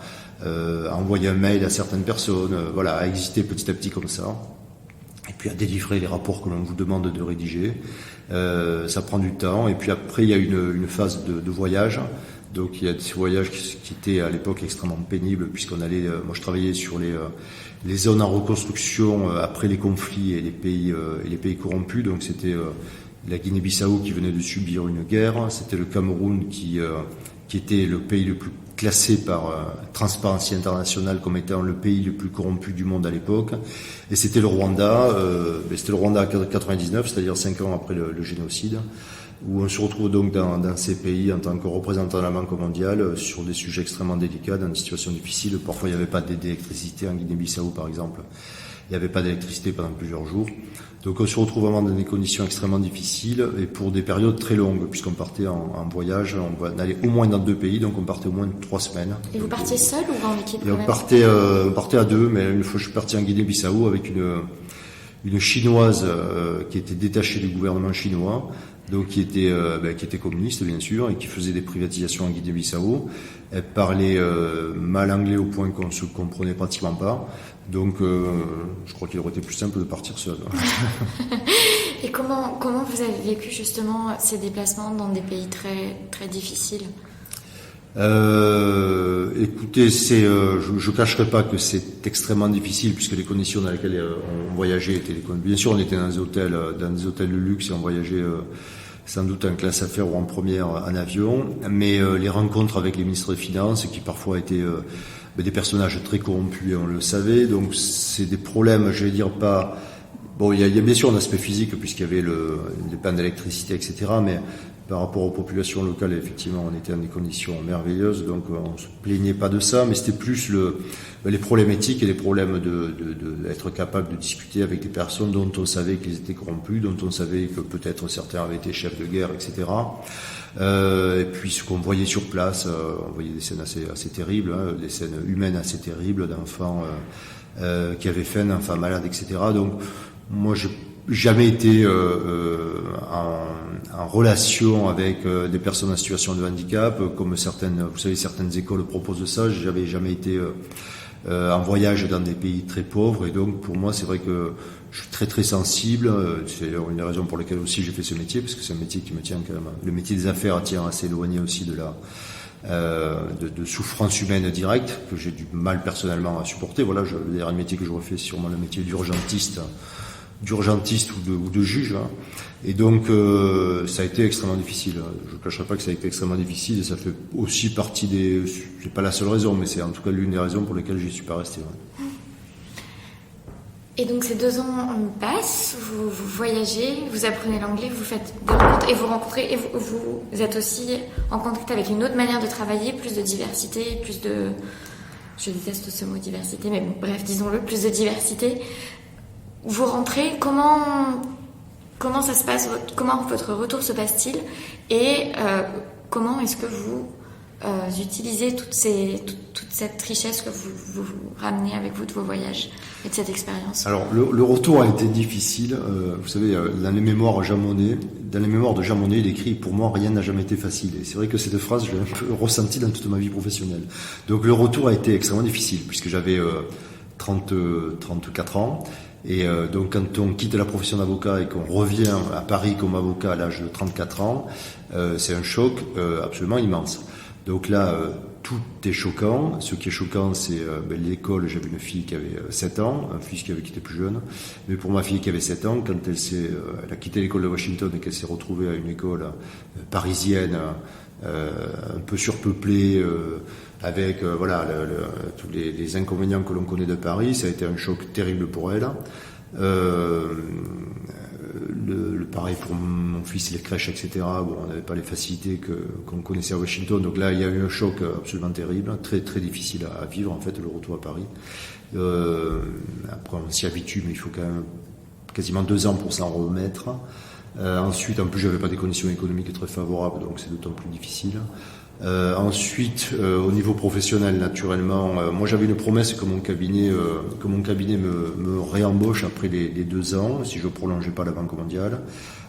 envoyer un mail à certaines personnes, à exister petit à petit comme ça, et puis à délivrer les rapports que l'on vous demande de rédiger. Ça prend du temps, et puis après il y a une phase de voyage. Donc il y a des voyages qui étaient à l'époque extrêmement pénibles, puisqu'on allait, moi je travaillais sur les zones en reconstruction après les conflits et les pays corrompus. Donc c'était la Guinée-Bissau qui venait de subir une guerre, c'était le Cameroun qui était le pays le plus classé par Transparency International comme étant le pays le plus corrompu du monde à l'époque, et c'était le Rwanda, en 99, c'est-à-dire 5 ans après le génocide, où on se retrouve donc dans ces pays en tant que représentant de la Banque mondiale sur des sujets extrêmement délicats, dans des situations difficiles. Parfois il n'y avait pas d'électricité en Guinée-Bissau par exemple, il n'y avait pas d'électricité pendant plusieurs jours. Donc on se retrouve vraiment dans des conditions extrêmement difficiles et pour des périodes très longues, puisqu'on partait en voyage, on allait au moins dans 2 pays, donc on partait au moins 3 semaines. Et vous partiez seul ou en équipe? On partait à 2, mais une fois je suis parti en Guinée-Bissau avec une chinoise qui était détachée du gouvernement chinois, donc qui était communiste bien sûr, et qui faisait des privatisations en Guinée-Bissau. Elle parlait mal anglais au point qu'on se comprenait pratiquement pas. Donc je crois qu'il aurait été plus simple de partir seul. Et comment vous avez vécu justement ces déplacements dans des pays très très difficiles? Écoutez, je cacherai pas que c'est extrêmement difficile, puisque les conditions dans lesquelles on voyageait étaient bien sûr on était dans des hôtels de luxe et on voyageait sans doute en classe affaires ou en première en avion, mais les rencontres avec les ministres des Finances qui parfois étaient des personnages très corrompus, et on le savait, donc c'est des problèmes, je vais dire pas. Bon, il y a bien sûr un aspect physique puisqu'il y avait les pannes d'électricité, etc. Mais par rapport aux populations locales, effectivement, on était dans des conditions merveilleuses, donc on se plaignait pas de ça, mais c'était plus les problématiques et les problèmes d'être capable de discuter avec des personnes dont on savait qu'ils étaient corrompus, dont on savait que peut-être certains avaient été chefs de guerre, etc. Et puis ce qu'on voyait sur place, on voyait des scènes assez terribles, des scènes humaines assez terribles d'enfants qui avaient faim, d'enfants malades, etc. Donc moi, j'ai jamais été en relation avec des personnes en situation de handicap, comme certaines écoles proposent ça. J'avais jamais été en voyage dans des pays très pauvres, et donc pour moi, c'est vrai que je suis très très sensible. C'est une des raisons pour lesquelles aussi j'ai fait ce métier, parce que c'est un métier qui me tient quand même. Le métier des affaires tient assez éloigné aussi de souffrance humaine directe, que j'ai du mal personnellement à supporter. Voilà, le dernier métier que j'aurais fait, c'est sûrement le métier d'urgentiste d'urgentiste ou de juge. Hein. Et donc, ça a été extrêmement difficile. Je ne cacherai pas que ça a été extrêmement difficile et ça fait aussi partie c'est pas la seule raison, mais c'est en tout cas l'une des raisons pour lesquelles je n'y suis pas resté. Ouais. Et donc ces 2 ans passent, vous voyagez, vous apprenez l'anglais, vous faites des rencontres et vous rencontrez et vous êtes aussi en contact avec une autre manière de travailler, plus de diversité, plus de... Je déteste ce mot diversité, mais bon, bref, disons-le, plus de diversité. Vous rentrez, comment ça se passe, comment votre retour se passe-t-il et comment est-ce que vous utilisez toute cette richesse que vous ramenez avec vous de vos voyages et de cette expérience? Alors, le retour a été difficile. Vous savez, dans les mémoires de Jean Monnet, il écrit « Pour moi, rien n'a jamais été facile ». Et c'est vrai que cette phrase, je l'ai un peu ressentie dans toute ma vie professionnelle. Donc, le retour a été extrêmement difficile, puisque j'avais 34 ans. Et donc, quand on quitte la profession d'avocat et qu'on revient à Paris comme avocat à l'âge de 34 ans, c'est un choc absolument immense. Donc là, tout est choquant. Ce qui est choquant, c'est l'école. J'avais une fille qui avait 7 ans, un fils qui était plus jeune. Mais pour ma fille qui avait 7 ans, quand elle a quitté l'école de Washington et qu'elle s'est retrouvée à une école parisienne, un peu surpeuplée, avec tous les inconvénients que l'on connaît de Paris, ça a été un choc terrible pour elle. Pareil pour mon fils, les crèches, etc. Bon, on n'avait pas les facilités qu'on connaissait à Washington. Donc là, il y a eu un choc absolument terrible, très très difficile à vivre en fait, le retour à Paris. Après, on s'y habitue, mais il faut quand même quasiment 2 ans pour s'en remettre. Ensuite, en plus, j'avais pas des conditions économiques très favorables, donc c'est d'autant plus difficile. Ensuite, au niveau professionnel, naturellement, moi j'avais une promesse que mon cabinet me réembauche après les 2 ans, si je prolongeais pas la Banque mondiale.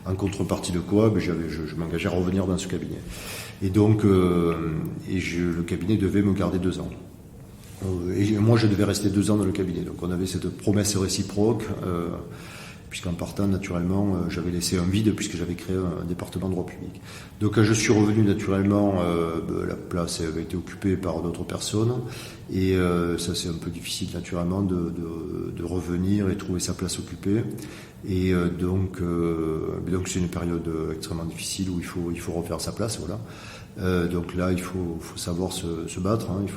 En contrepartie de quoi, je m'engageais à revenir dans ce cabinet. Et donc, le cabinet devait me garder 2 ans. Et moi, je devais rester 2 ans dans le cabinet. Donc, on avait cette promesse réciproque. Puisqu'en partant, naturellement, j'avais laissé un vide puisque j'avais créé un département de droit public. Donc, quand je suis revenu, naturellement, la place avait été occupée par d'autres personnes. Et ça, c'est un peu difficile, naturellement, de revenir et trouver sa place occupée. Et donc c'est une période extrêmement difficile où il faut refaire sa place, voilà. Donc là, il faut savoir se battre, hein, il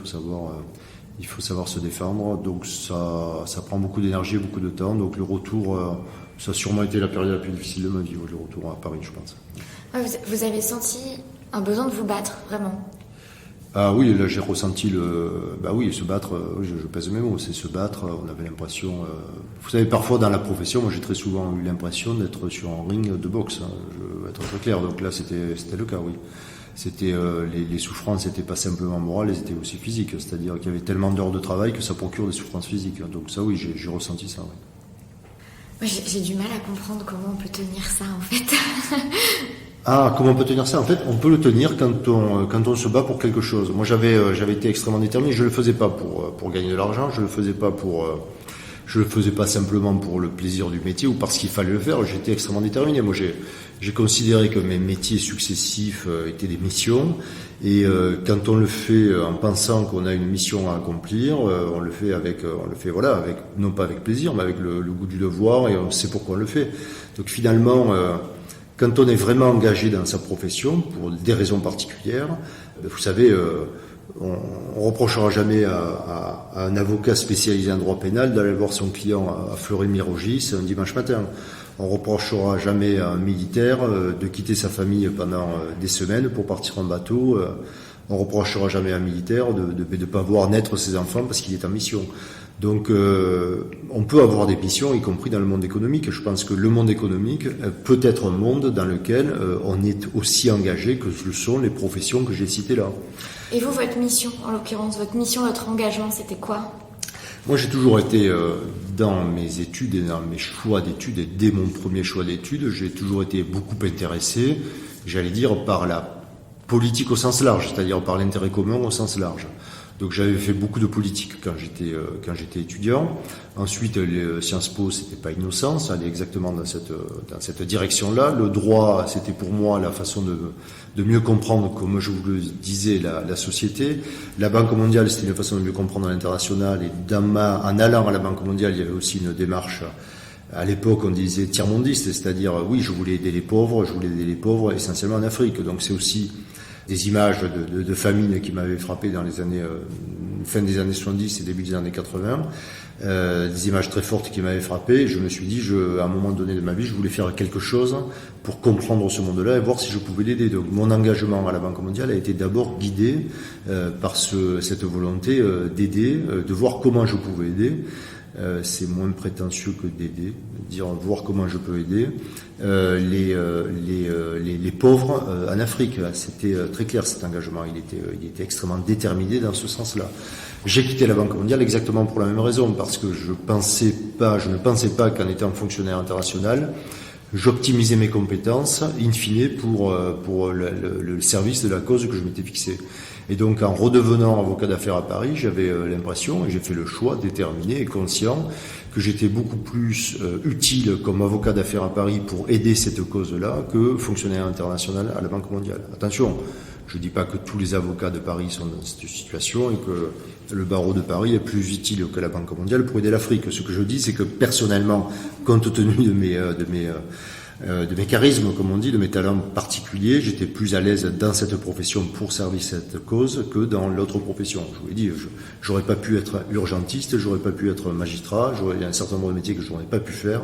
faut savoir se défendre. Donc ça prend beaucoup d'énergie, beaucoup de temps. Donc le retour, ça a sûrement été la période la plus difficile de ma vie, le retour à Paris, je pense. Vous avez senti un besoin de vous battre, vraiment? Ah oui, là j'ai ressenti se battre, je pèse mes mots, c'est se battre, on avait l'impression, vous savez, parfois dans la profession, moi j'ai très souvent eu l'impression d'être sur un ring de boxe, hein, je veux être très clair, donc là c'était le cas, oui. C'était les souffrances n'étaient pas simplement morales, elles étaient aussi physiques, c'est-à-dire qu'il y avait tellement d'heures de travail que ça procure des souffrances physiques, donc ça oui, j'ai ressenti ça, oui. Moi, j'ai du mal à comprendre comment on peut tenir ça, en fait. Ah, comment on peut tenir ça? En fait, on peut le tenir quand on se bat pour quelque chose. Moi, j'avais été extrêmement déterminé. Je le faisais pas pour gagner de l'argent. Je le faisais pas simplement pour le plaisir du métier ou parce qu'il fallait le faire. J'étais extrêmement déterminé. Moi, j'ai considéré que mes métiers successifs étaient des missions. Et quand on le fait en pensant qu'on a une mission à accomplir, on le fait avec non pas avec plaisir, mais avec le goût du devoir, et on sait pourquoi on le fait. Donc finalement, quand on est vraiment engagé dans sa profession pour des raisons particulières, vous savez, on reprochera jamais à un avocat spécialisé en droit pénal d'aller voir son client à Fleury-Mérogis un dimanche matin. On reprochera jamais à un militaire de quitter sa famille pendant des semaines pour partir en bateau. On reprochera jamais à un militaire de pas voir naître ses enfants parce qu'il est en mission. Donc, on peut avoir des missions, y compris dans le monde économique. Je pense que le monde économique peut être un monde dans lequel on est aussi engagé que le sont les professions que j'ai citées là. Et vous, votre mission, en l'occurrence, votre engagement, c'était quoi ? Moi, j'ai toujours été dans mes études et dans mes choix d'études, et dès mon premier choix d'études, j'ai toujours été beaucoup intéressé, j'allais dire, par la politique au sens large, c'est-à-dire par l'intérêt commun au sens large. Donc j'avais fait beaucoup de politique quand j'étais étudiant. Ensuite, les Sciences Po, c'était pas innocent, ça allait exactement dans cette direction-là. Le droit, c'était pour moi la façon de mieux comprendre, comme je vous le disais, la société. La Banque mondiale, c'était une façon de mieux comprendre l'international. Et en allant à la Banque mondiale, il y avait aussi une démarche À l'époque, on disait tiers-mondiste, c'est-à-dire, oui, je voulais aider les pauvres essentiellement en Afrique. Donc c'est aussi des images de famine qui m'avaient frappé dans les années, fin des années 70 et début des années 80. Des images très fortes qui m'avaient frappé. Je me suis dit, à un moment donné de ma vie, je voulais faire quelque chose pour comprendre ce monde-là et voir si je pouvais l'aider. Donc mon engagement à la Banque mondiale a été d'abord guidé par cette volonté d'aider, de voir comment je pouvais aider. C'est moins prétentieux que d'aider, voir comment je peux aider les pauvres en Afrique. C'était très clair cet engagement, il était extrêmement déterminé dans ce sens-là. J'ai quitté la Banque mondiale exactement pour la même raison, parce que je ne pensais pas qu'en étant fonctionnaire international, j'optimisais mes compétences, in fine, pour le service de la cause que je m'étais fixé. Et donc, en redevenant avocat d'affaires à Paris, j'avais l'impression, et j'ai fait le choix déterminé et conscient, que j'étais beaucoup plus utile comme avocat d'affaires à Paris pour aider cette cause-là que fonctionnaire international à la Banque mondiale. Attention, je ne dis pas que tous les avocats de Paris sont dans cette situation et que le barreau de Paris est plus utile que la Banque mondiale pour aider l'Afrique. Ce que je dis, c'est que personnellement, compte tenu de mes charismes, comme on dit, de mes talents particuliers, j'étais plus à l'aise dans cette profession pour servir cette cause que dans l'autre profession. Je vous l'ai dit, j'aurais pas pu être urgentiste, j'aurais pas pu être magistrat, il y a un certain nombre de métiers que je n'aurais pas pu faire.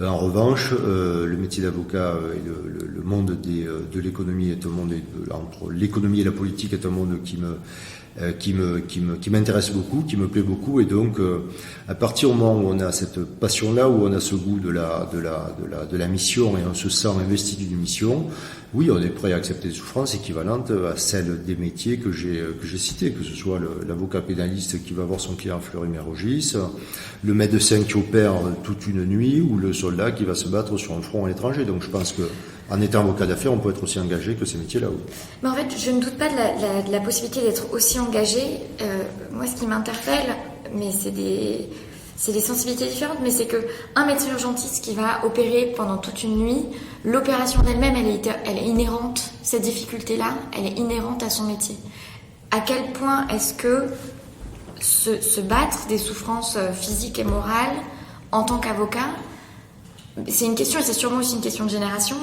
En revanche, le métier d'avocat et le monde de l'économie est un monde entre l'économie et la politique est un monde qui m'intéresse beaucoup, qui me plaît beaucoup, et donc à partir du moment où on a cette passion-là, où on a ce goût de la mission et on se sent investi d'une mission, oui, on est prêt à accepter des souffrances équivalentes à celles des métiers que j'ai cités, que ce soit l'avocat pénaliste qui va voir son client Fleury-Mérogis, le médecin qui opère toute une nuit, ou le soldat qui va se battre sur un front à l'étranger. Donc je pense que en étant avocat d'affaires, on peut être aussi engagé que ces métiers-là. Oui. Mais en fait, je ne doute pas de la possibilité d'être aussi engagé. Moi, ce qui m'interpelle, mais c'est des sensibilités différentes, mais c'est que un médecin urgentiste qui va opérer pendant toute une nuit, l'opération d'elle-même, elle est inhérente, cette difficulté-là, elle est inhérente à son métier. À quel point est-ce que se battre des souffrances physiques et morales en tant qu'avocat, c'est une question, et c'est sûrement aussi une question de génération,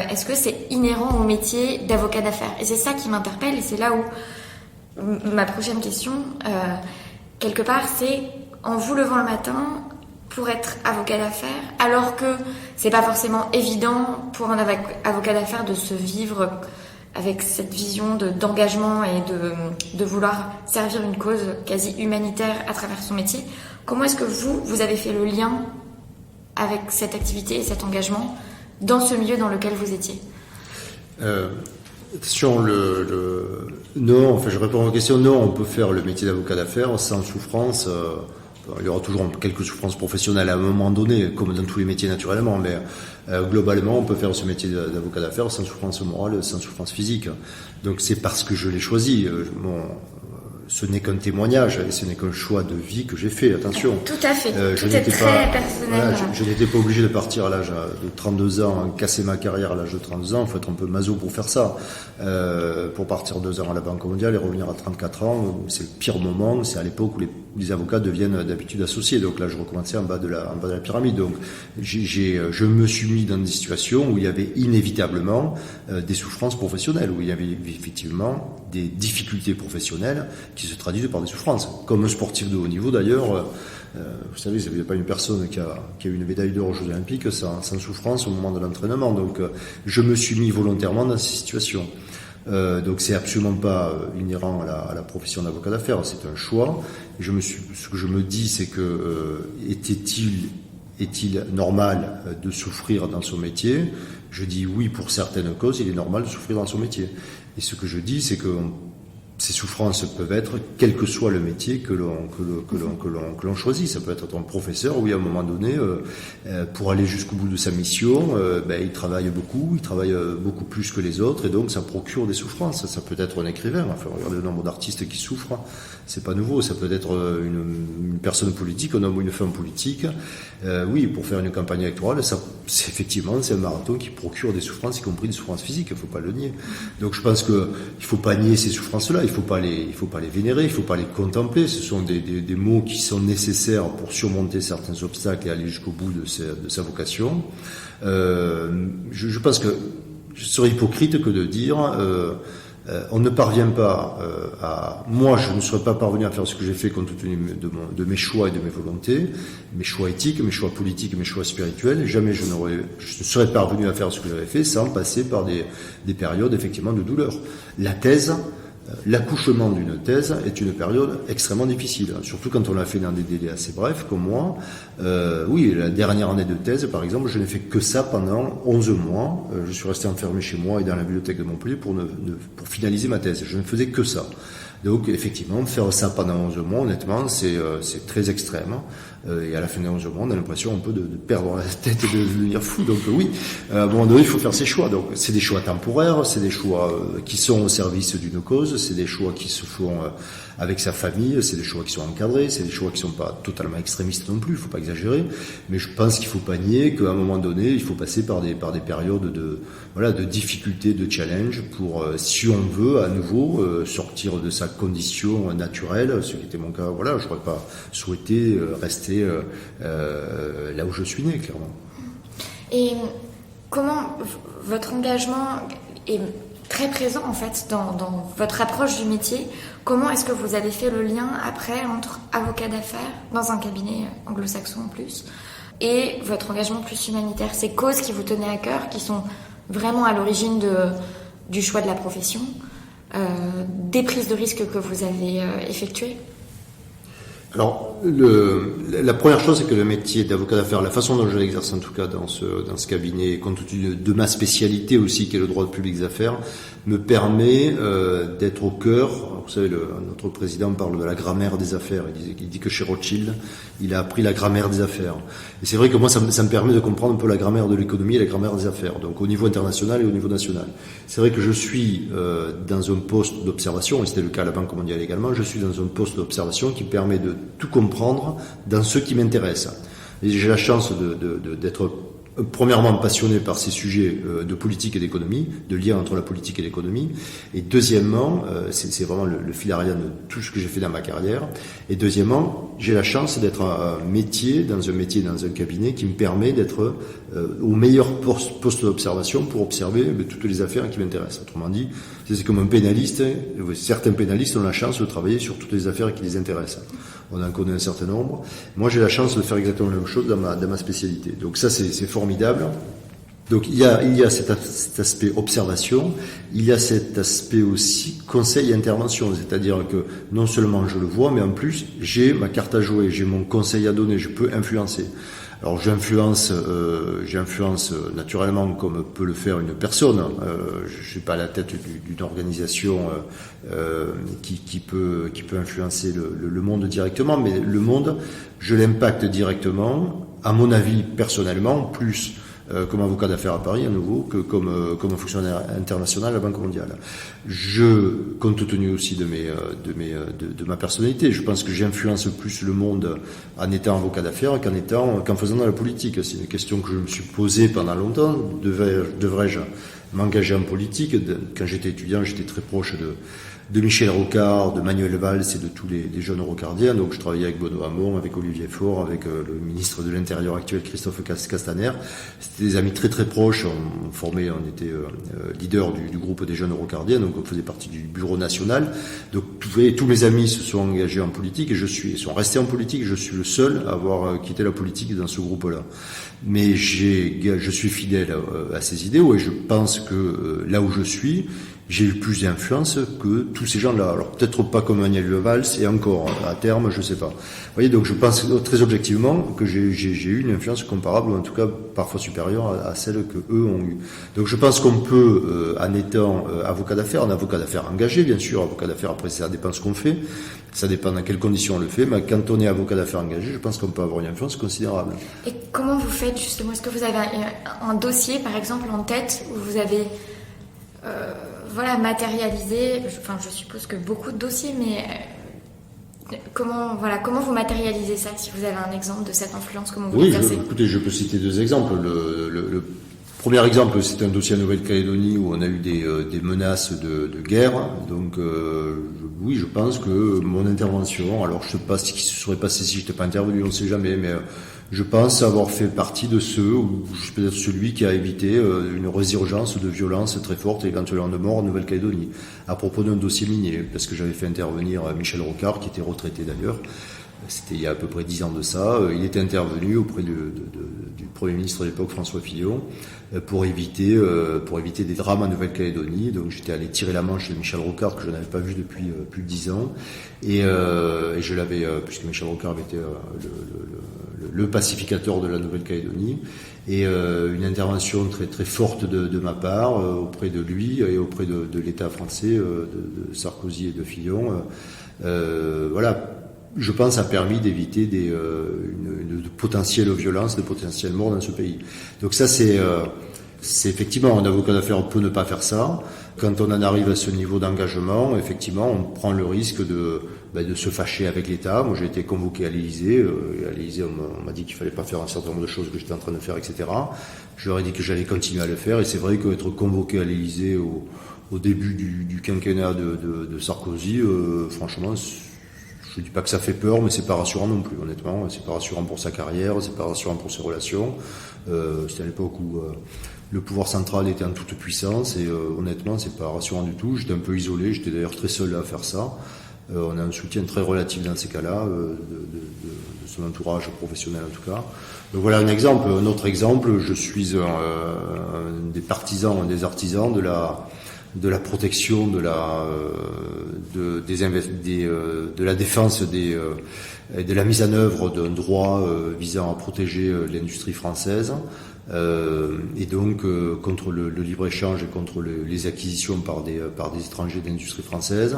est-ce que c'est inhérent au métier d'avocat d'affaires? Et c'est ça qui m'interpelle, et c'est là où ma prochaine question, quelque part, c'est en vous levant le matin pour être avocat d'affaires, alors que c'est pas forcément évident pour un avocat d'affaires de se vivre avec cette vision d'engagement et de vouloir servir une cause quasi humanitaire à travers son métier. Comment est-ce que vous avez fait le lien avec cette activité et cet engagement dans ce milieu dans lequel vous étiez? Sur non, enfin je réponds à la question, non, on peut faire le métier d'avocat d'affaires sans souffrance. Il y aura toujours quelques souffrances professionnelles à un moment donné, comme dans tous les métiers naturellement, mais globalement, on peut faire ce métier d'avocat d'affaires sans souffrance morale, sans souffrance physique. Donc c'est parce que je l'ai choisi. Ce n'est qu'un témoignage et ce n'est qu'un choix de vie que j'ai fait, attention. Tout à fait, tout est très personnel. Voilà, je n'étais pas obligé de partir à l'âge de 32 ans, casser ma carrière à l'âge de 32 ans, il faut être un peu maso pour faire ça. Pour partir 2 ans à la Banque mondiale et revenir à 34 ans, c'est le pire moment, c'est à l'époque où les avocats deviennent d'habitude associés. Donc là, je recommençais en bas de la pyramide. Donc je me suis mis dans des situations où il y avait inévitablement des souffrances professionnelles, où il y avait effectivement des difficultés professionnelles qui se traduisent par des souffrances. Comme un sportif de haut niveau d'ailleurs, vous savez, il n'y a pas une personne qui a eu une médaille d'or aux Jeux Olympiques sans souffrance au moment de l'entraînement. Donc je me suis mis volontairement dans ces situations. Donc c'est absolument pas inhérent à la profession d'avocat d'affaires, c'est un choix. Et ce que je me dis, c'est que est-il normal de souffrir dans son métier? Je dis oui, pour certaines causes, il est normal de souffrir dans son métier. Et ce que je dis, c'est que ces souffrances peuvent être, quel que soit le métier que l'on choisit. Ça peut être un professeur, oui, à un moment donné, pour aller jusqu'au bout de sa mission, il travaille beaucoup plus que les autres, et donc ça procure des souffrances. Ça peut être un écrivain, enfin, regardez le nombre d'artistes qui souffrent, c'est pas nouveau. Ça peut être une personne politique, un homme ou une femme politique. Oui, pour faire une campagne électorale, c'est un marathon qui procure des souffrances, y compris des souffrances physiques, il faut pas le nier. Donc je pense qu'il faut pas nier ces souffrances-là. Il faut pas les vénérer, il faut pas les contempler. Ce sont des mots qui sont nécessaires pour surmonter certains obstacles et aller jusqu'au bout de sa vocation. Je pense que je serais hypocrite que de dire on ne parvient pas moi je ne serais pas parvenu à faire ce que j'ai fait compte tenu de mes choix et de mes volontés, mes choix éthiques, mes choix politiques, mes choix spirituels. Jamais je ne serais parvenu à faire ce que j'avais fait sans passer par des périodes effectivement de douleur. L'accouchement d'une thèse est une période extrêmement difficile, surtout quand on l'a fait dans des délais assez brefs comme moi. Oui, la dernière année de thèse, par exemple, je n'ai fait que ça pendant 11 mois. Je suis resté enfermé chez moi et dans la bibliothèque de Montpellier pour finaliser ma thèse. Je ne faisais que ça. Donc, effectivement, faire ça pendant 11 mois, honnêtement, c'est très extrême. Et à la fin des 11 mois, on a l'impression un peu de perdre la tête et de devenir fou. Donc oui, à un moment donné, il faut faire ses choix. Donc c'est des choix temporaires, c'est des choix qui sont au service d'une cause, c'est des choix qui se font avec sa famille, c'est des choix qui sont encadrés, c'est des choix qui sont pas totalement extrémistes non plus, il faut pas exagérer. Mais je pense qu'il faut pas nier qu'à un moment donné, il faut passer par des périodes de difficultés, de challenge pour, si on veut à nouveau sortir de sa condition naturelle, ce qui était mon cas. Voilà, je n'aurais pas souhaité rester là où je suis né, clairement. Et comment votre engagement est très présent en fait dans votre approche du métier? Comment est-ce que vous avez fait le lien après entre avocat d'affaires dans un cabinet anglo-saxon en plus et votre engagement plus humanitaire, ces causes qui vous tenaient à cœur, qui sont vraiment à l'origine du choix de la profession, des prises de risques que vous avez effectuées? Alors, la première chose, c'est que le métier d'avocat d'affaires, la façon dont je l'exerce en tout cas dans ce cabinet, compte tenu de ma spécialité aussi, qui est le droit de public des affaires, me permet d'être au cœur. Vous savez, notre président parle de la grammaire des affaires. Il dit que chez Rothschild, il a appris la grammaire des affaires. Et c'est vrai que moi, ça me permet de comprendre un peu la grammaire de l'économie et la grammaire des affaires, donc au niveau international et au niveau national. C'est vrai que je suis dans un poste d'observation, et c'était le cas à la Banque mondiale également, je suis dans un poste d'observation qui permet de tout comprendre dans ce qui m'intéresse. Et j'ai la chance d'être premièrement passionné par ces sujets de politique et d'économie, de lien entre la politique et l'économie, et deuxièmement, c'est vraiment le fil Ariane de tout ce que j'ai fait dans ma carrière, et deuxièmement, j'ai la chance d'être dans un cabinet qui me permet d'être au meilleur poste d'observation pour observer toutes les affaires qui m'intéressent. Autrement dit, c'est comme un pénaliste, certains pénalistes ont la chance de travailler sur toutes les affaires qui les intéressent. On en connaît un certain nombre. Moi, j'ai la chance de faire exactement la même chose dans ma spécialité. Donc ça, c'est formidable. Donc il y a cet aspect observation, il y a cet aspect aussi conseil et intervention. C'est-à-dire que non seulement je le vois, mais en plus, j'ai ma carte à jouer, j'ai mon conseil à donner, je peux influencer. Alors j'influence naturellement comme peut le faire une personne. Je suis pas à la tête d'une organisation qui peut influencer le monde directement, mais le monde, je l'impacte directement, à mon avis personnellement, plus comme avocat d'affaires à Paris à nouveau que comme fonctionnaire international à la Banque mondiale. Compte tenu aussi de ma personnalité, je pense que j'influence plus le monde en étant avocat d'affaires qu'en faisant de la politique. C'est une question que je me suis posée pendant longtemps. Devrais-je m'engager en politique? Quand j'étais étudiant, j'étais très proche de Michel Rocard, de Manuel Valls et de tous les jeunes rocardiens. Donc je travaillais avec Benoît Hamon, avec Olivier Faure, avec le ministre de l'Intérieur actuel, Christophe Castaner. C'était des amis très très proches. On était leader du groupe des jeunes rocardiens, donc on faisait partie du bureau national. Donc tous mes amis se sont engagés en politique et sont restés en politique. Je suis le seul à avoir quitté la politique dans ce groupe-là. Mais je suis fidèle à ces idéaux et je pense que là où je suis, j'ai eu plus d'influence que tous ces gens-là. Alors peut-être pas comme Manuel Valls et encore à terme, je sais pas. Vous voyez, donc je pense très objectivement que j'ai eu une influence comparable ou en tout cas parfois supérieure à celle que eux ont eu. Donc je pense qu'on peut, en étant avocat d'affaires, un avocat d'affaires engagé, bien sûr, avocat d'affaires après ça dépend ce qu'on fait, ça dépend dans quelles conditions on le fait, mais quand on est avocat d'affaires engagé, je pense qu'on peut avoir une influence considérable. Et comment vous faites justement? Est-ce que vous avez un dossier par exemple en tête où vous avez matérialiser, je suppose que beaucoup de dossiers, mais comment vous matérialisez ça? Si vous avez un exemple de cette influence, comment vous l'exercez? Écoutez, je peux citer deux exemples. Premier exemple, c'est un dossier en Nouvelle-Calédonie où on a eu des menaces de guerre. Donc oui, je pense que mon intervention, alors je ne sais pas ce qui se serait passé si je n'étais pas intervenu, on ne sait jamais, mais je pense avoir fait partie de ceux, ou je suis peut-être celui qui a évité une résurgence de violence très forte et éventuellement de mort en Nouvelle-Calédonie, à propos d'un dossier minier, parce que j'avais fait intervenir Michel Rocard, qui était retraité d'ailleurs. C'était il y a à peu près 10 ans de ça. Il était intervenu auprès du Premier ministre de l'époque, François Fillon, pour éviter des drames en Nouvelle-Calédonie. Donc j'étais allé tirer la manche de Michel Rocard, que je n'avais pas vu depuis plus de 10 ans. Et je l'avais, puisque Michel Rocard avait été le pacificateur de la Nouvelle-Calédonie. Et une intervention très, très forte de ma part auprès de lui et auprès de l'État français, de Sarkozy et de Fillon. Voilà. Je pense, a permis d'éviter de potentielles violences, de potentielles morts dans ce pays. Donc ça, c'est effectivement, un avocat d'affaires peut ne pas faire ça. Quand on en arrive à ce niveau d'engagement, effectivement, on prend le risque de se fâcher avec l'État. Moi, j'ai été convoqué à l'Élysée. À l'Élysée, on m'a dit qu'il fallait pas faire un certain nombre de choses que j'étais en train de faire, etc. Je leur ai dit que j'allais continuer à le faire. Et c'est vrai qu'être convoqué à l'Élysée au début du quinquennat de Sarkozy, franchement, je ne dis pas que ça fait peur, mais c'est pas rassurant non plus, honnêtement. C'est pas rassurant pour sa carrière, c'est pas rassurant pour ses relations. C'était à l'époque où le pouvoir central était en toute puissance et honnêtement, c'est pas rassurant du tout. J'étais un peu isolé, j'étais d'ailleurs très seul à faire ça. On a un soutien très relatif dans ces cas-là, de son entourage professionnel en tout cas. Donc voilà un exemple. Un autre exemple, je suis un des partisans, un des artisans de la protection, de la défense et de la mise en œuvre d'un droit visant à protéger l'industrie française et donc contre le libre-échange et contre les acquisitions par des étrangers d'industrie française.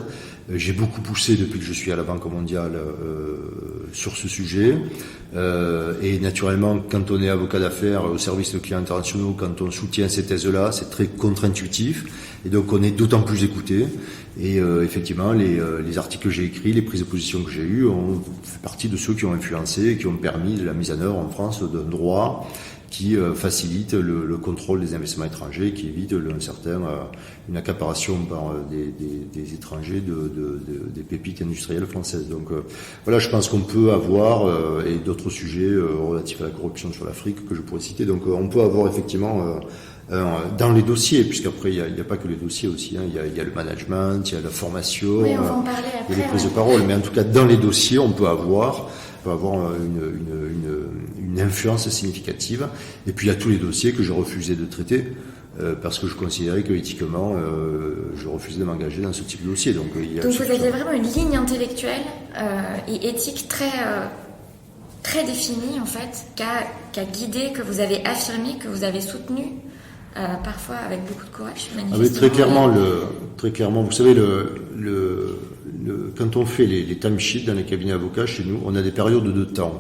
J'ai beaucoup poussé depuis que je suis à la Banque mondiale sur ce sujet et naturellement quand on est avocat d'affaires au service de clients internationaux, quand on soutient ces thèses-là, c'est très contre-intuitif et donc on est d'autant plus écouté et effectivement les articles que j'ai écrits, les prises de position que j'ai eues ont fait partie de ceux qui ont influencé et qui ont permis la mise en œuvre en France d'un droit qui facilite le contrôle des investissements étrangers, qui évite une accaparation par des étrangers des pépites industrielles françaises. Donc voilà, je pense qu'on peut avoir, et d'autres sujets relatifs à la corruption sur l'Afrique que je pourrais citer, donc on peut avoir effectivement dans les dossiers, puisqu'après il n'y a pas que les dossiers aussi, hein, il y a le management, il y a la formation, oui, on va en parler après, il y a les prises de parole, mais en tout cas dans les dossiers on peut avoir une influence significative. Et puis il y a tous les dossiers que je refusais de traiter parce que je considérais que éthiquement je refusais de m'engager dans ce type de dossier. Donc vous aviez vraiment une ligne intellectuelle et éthique très définie en fait, qui a guidé, que vous avez affirmé, que vous avez soutenu. Parfois avec beaucoup de courage, manifestement. Très clairement, vous savez, quand on fait les timesheets dans les cabinets avocats chez nous, on a des périodes de temps.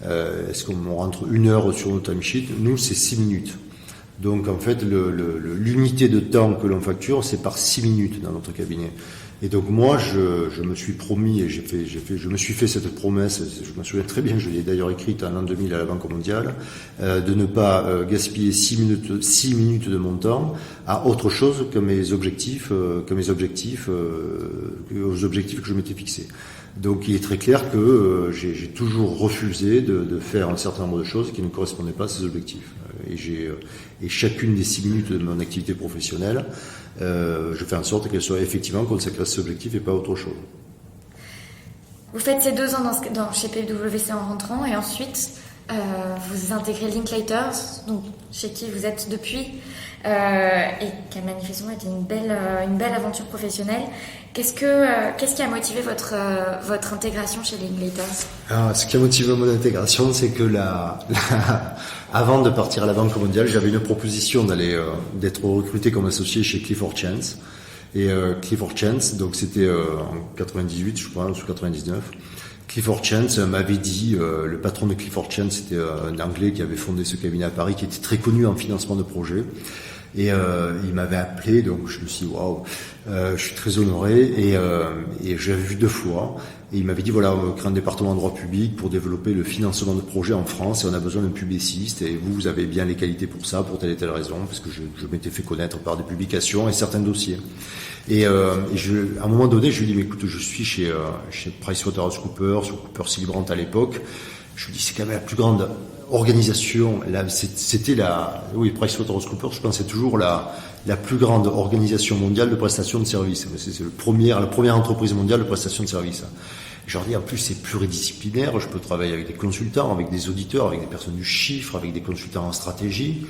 Est-ce qu'on rentre 1 heure sur nos timesheets? Nous, c'est 6 minutes. Donc, en fait, l'unité de temps que l'on facture, c'est par 6 minutes dans notre cabinet. Et donc, moi, je me suis promis, et je me suis fait cette promesse, je me souviens très bien, je l'ai d'ailleurs écrite en l'an 2000 à la Banque mondiale, de ne pas gaspiller 6 minutes de mon temps à autre chose que aux objectifs que je m'étais fixés. Donc, il est très clair que j'ai toujours refusé de faire un certain nombre de choses qui ne correspondaient pas à ces objectifs. Et chacune des 6 minutes de mon activité professionnelle, je fais en sorte qu'elle soit effectivement consacrée à cet objectif et pas à autre chose. Vous faites ces 2 ans chez PwC en rentrant et ensuite vous intégrez Linklaters, donc chez qui vous êtes depuis, et qui a manifestement été une belle aventure professionnelle. Qu'est-ce qui a motivé votre intégration chez Linklaters? Ce qui a motivé mon intégration, c'est que avant de partir à la Banque mondiale, j'avais une proposition d'être recruté comme associé chez Clifford Chance. Et Clifford Chance, donc c'était en 98, je crois, ou 99. Clifford Chance m'avait dit, le patron de Clifford Chance, c'était un Anglais qui avait fondé ce cabinet à Paris, qui était très connu en financement de projets. Et il m'avait appelé, donc je me suis dit waouh, je suis très honoré, et j'avais vu 2 fois. Et il m'avait dit voilà, on crée un département de droit public pour développer le financement de projets en France, et on a besoin d'un publiciste, et vous avez bien les qualités pour ça, pour telle et telle raison, parce que je m'étais fait connaître par des publications et certains dossiers. Et à un moment donné, je lui ai dit mais écoute, je suis chez PricewaterhouseCoopers ou CooperSilbrand à l'époque. Je lui ai dit c'est quand même la plus grande organisation. C'était PricewaterhouseCoopers, je pensais toujours la plus grande organisation mondiale de prestation de services. C'est la première entreprise mondiale de prestation de services. Je leur dis en plus c'est pluridisciplinaire, je peux travailler avec des consultants, avec des auditeurs, avec des personnes du chiffre, avec des consultants en stratégie.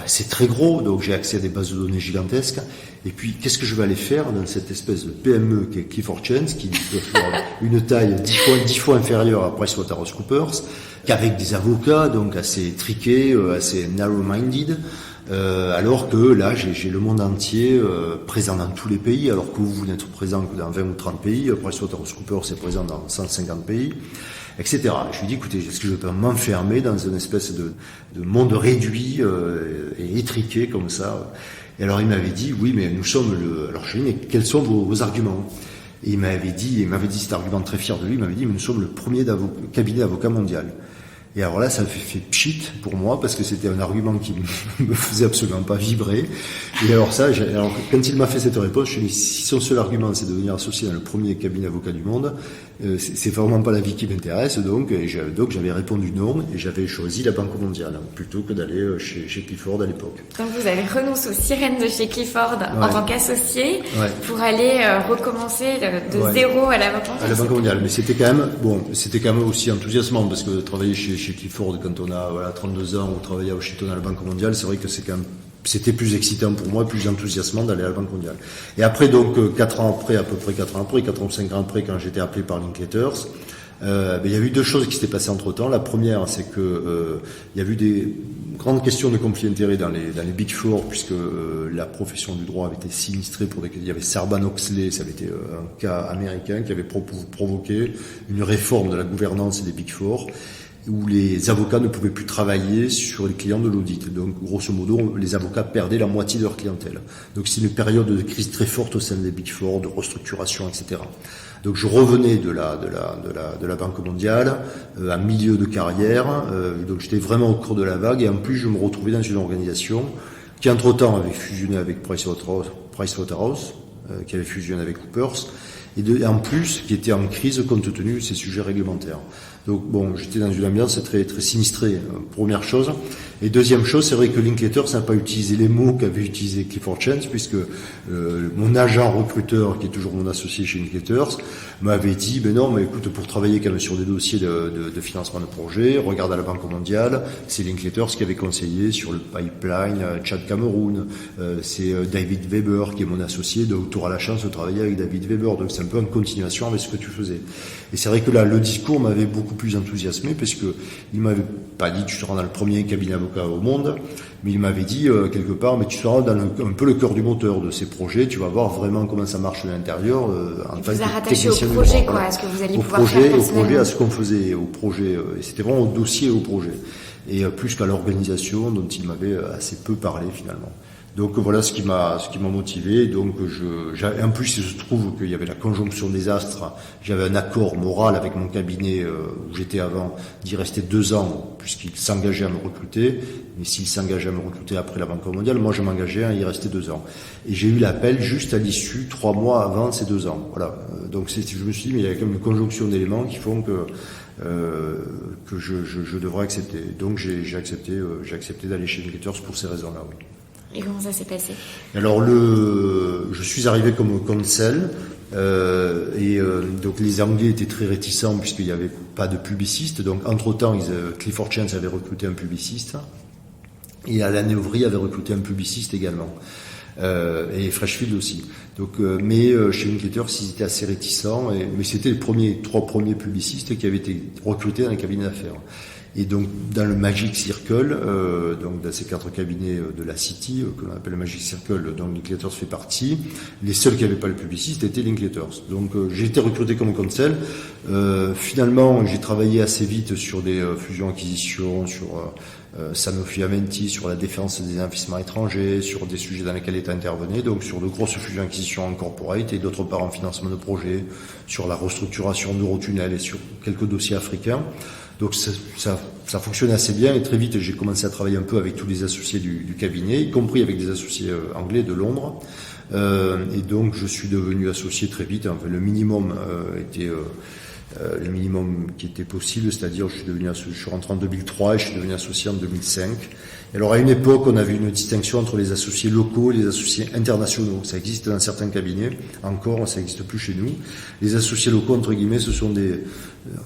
C'est très gros, donc j'ai accès à des bases de données gigantesques. Et puis, qu'est-ce que je vais aller faire dans cette espèce de PME qui est Clifford Chance, qui a une taille 10 fois inférieure à PricewaterhouseCoopers, qu'avec des avocats, donc assez triqués, assez narrow-minded, alors que là, j'ai le monde entier présent dans tous les pays, alors que vous n'êtes présent que dans 20 ou 30 pays. PricewaterhouseCoopers est présent dans 150 pays. Etc. Je lui dis, écoutez, est-ce que je peux m'enfermer dans une espèce de monde réduit et étriqué comme ça? Et alors il m'avait dit, oui, mais nous sommes Alors je lui ai dit, mais quels sont vos arguments? Et il m'avait dit cet argument très fier de lui, il m'avait dit, mais nous sommes le premier cabinet d'avocats mondial. Et alors là, ça me fait pchit pour moi, parce que c'était un argument qui me faisait absolument pas vibrer. Et alors quand il m'a fait cette réponse, je me suis dit, si son seul argument, c'est de venir associé dans le premier cabinet d'avocats du monde, c'est vraiment pas la vie qui m'intéresse, donc j'avais répondu non, et j'avais choisi la Banque mondiale, plutôt que d'aller chez Clifford à l'époque. Donc vous avez renoncé aux sirènes de chez Clifford en tant qu'associé pour aller recommencer de zéro à la Banque mondiale. À la Banque mondiale, mais c'était quand même aussi enthousiasmant, parce que travailler chez Clifford quand on a 32 ans, ou travailler à Washington à la Banque mondiale, c'est vrai que c'était plus excitant pour moi, plus enthousiasmant d'aller à la Banque mondiale. Et après, donc, 4 ans après, 4 ou 5 ans après, quand j'étais appelé par Linklaters, il y a eu 2 choses qui s'étaient passées entre temps. La première, c'est que il y a eu des grandes questions de conflit d'intérêts dans les Big Four, puisque la profession du droit avait été sinistrée il y avait Sarbanes-Oxley, ça avait été un cas américain qui avait provoqué une réforme de la gouvernance des Big Four, où les avocats ne pouvaient plus travailler sur les clients de l'audit. Donc, grosso modo, les avocats perdaient la moitié de leur clientèle. Donc, c'est une période de crise très forte au sein des Big Four, de restructuration, etc. Donc, je revenais de la Banque mondiale, à milieu de carrière, donc j'étais vraiment au cours de la vague, et en plus, je me retrouvais dans une organisation qui, entre-temps, avait fusionné avec Pricewaterhouse, qui avait fusionné avec Coopers, et en plus, qui était en crise compte tenu de ces sujets réglementaires. Donc bon, j'étais dans une ambiance très très sinistrée, première chose. Et deuxième chose, c'est vrai que Linklaters n'a pas utilisé les mots qu'avait utilisé Clifford Chance, puisque mon agent recruteur, qui est toujours mon associé chez Linklaters, m'avait dit, ben non, mais écoute, pour travailler quand même sur des dossiers de financement de projet, regarde à la Banque mondiale, c'est Linklaters qui avait conseillé sur le pipeline Tchad Cameroun, c'est David Weber qui est mon associé, donc tu auras la chance de travailler avec David Weber, donc c'est un peu en continuation avec ce que tu faisais. Et c'est vrai que là, le discours m'avait beaucoup plus enthousiasmé, parce que il m'avait pas dit tu seras dans le premier cabinet avocat au monde, mais il m'avait dit quelque part, mais tu seras dans un peu le cœur du moteur de ces projets, tu vas voir vraiment comment ça marche de l'intérieur. En tant que technicien du droit, au projet, quoi, à ce que vous alliez pouvoir faire personnellement. Au projet, à ce qu'on faisait, au projet, et c'était vraiment au dossier et au projet, et plus qu'à l'organisation dont il m'avait assez peu parlé finalement. Donc voilà ce qui m'a motivé. Donc en plus il se trouve qu'il y avait la conjonction des astres. J'avais un accord moral avec mon cabinet où j'étais avant d'y rester 2 ans, puisqu'il s'engageait à me recruter. Mais s'il s'engageait à me recruter après la Banque mondiale, moi je m'engageais à y rester 2 ans. Et j'ai eu l'appel juste à l'issue, 3 mois avant ces 2 ans. Voilà. Donc je me suis dit, mais il y a quand même une conjonction d'éléments qui font que je devrais accepter. Donc j'ai accepté d'aller chez Linklaters pour ces raisons-là, oui. Et comment ça s'est passé? Alors je suis arrivé comme counsel, donc les Anglais étaient très réticents puisqu'il n'y avait pas de publiciste. Donc entre-temps, Clifford Chance avait recruté un publiciste, et Alan Overy avait recruté un publiciste également, et Freshfield aussi. Donc, mais chez Linklaters, ils étaient assez réticents, mais c'était les 3 premiers publicistes qui avaient été recrutés dans les cabinets d'affaires. Et donc, dans le Magic Circle, donc dans ces 4 cabinets de la City, que l'on appelle le Magic Circle, dont Linklaters fait partie, les seuls qui n'avaient pas le publiciste étaient Linklaters. Donc, j'ai été recruté comme counsel. Finalement, j'ai travaillé assez vite sur des fusions-acquisitions, sur Sanofi Aventis sur la défense des investissements étrangers, sur des sujets dans lesquels l'État intervenait, donc sur de grosses fusions-acquisitions en corporate et d'autre part en financement de projets, sur la restructuration d'Eurotunnel et sur quelques dossiers africains. Donc ça fonctionnait assez bien et très vite j'ai commencé à travailler un peu avec tous les associés du cabinet, y compris avec des associés anglais de Londres. Et donc je suis devenu associé très vite. Enfin, le minimum était le minimum qui était possible, c'est-à-dire je suis rentré en 2003 et je suis devenu associé en 2005. Et alors à une époque, on avait une distinction entre les associés locaux et les associés internationaux. Ça existe dans certains cabinets, encore, ça n'existe plus chez nous. Les associés locaux, entre guillemets, ce sont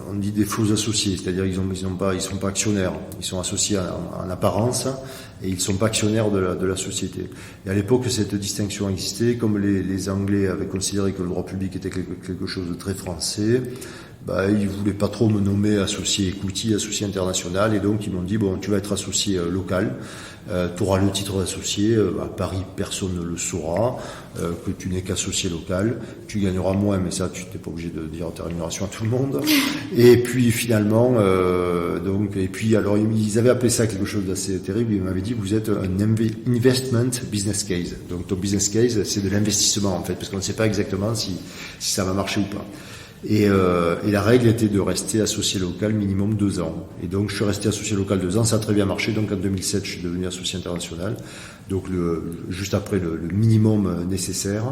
on dit des faux associés, c'est-à-dire ils sont pas actionnaires, ils sont associés en apparence et ils ne sont pas actionnaires de la société. Et à l'époque, cette distinction existait, comme les Anglais avaient considéré que le droit public était quelque chose de très français. Ils voulaient pas trop me nommer associé equity, associé international, et donc ils m'ont dit bon, tu vas être associé local, tu auras le titre d'associé, à Paris personne ne le saura, que tu n'es qu'associé local, tu gagneras moins, mais ça tu n'es pas obligé de dire ta rémunération à tout le monde. Et puis finalement, alors ils avaient appelé ça quelque chose d'assez terrible, ils m'avaient dit vous êtes un investment business case. Donc ton business case c'est de l'investissement en fait, parce qu'on ne sait pas exactement si ça va marcher ou pas. Et la règle était de rester associé local minimum 2 ans. Et donc je suis resté associé local 2 ans, ça a très bien marché. Donc en 2007, je suis devenu associé international. Donc juste après le minimum nécessaire.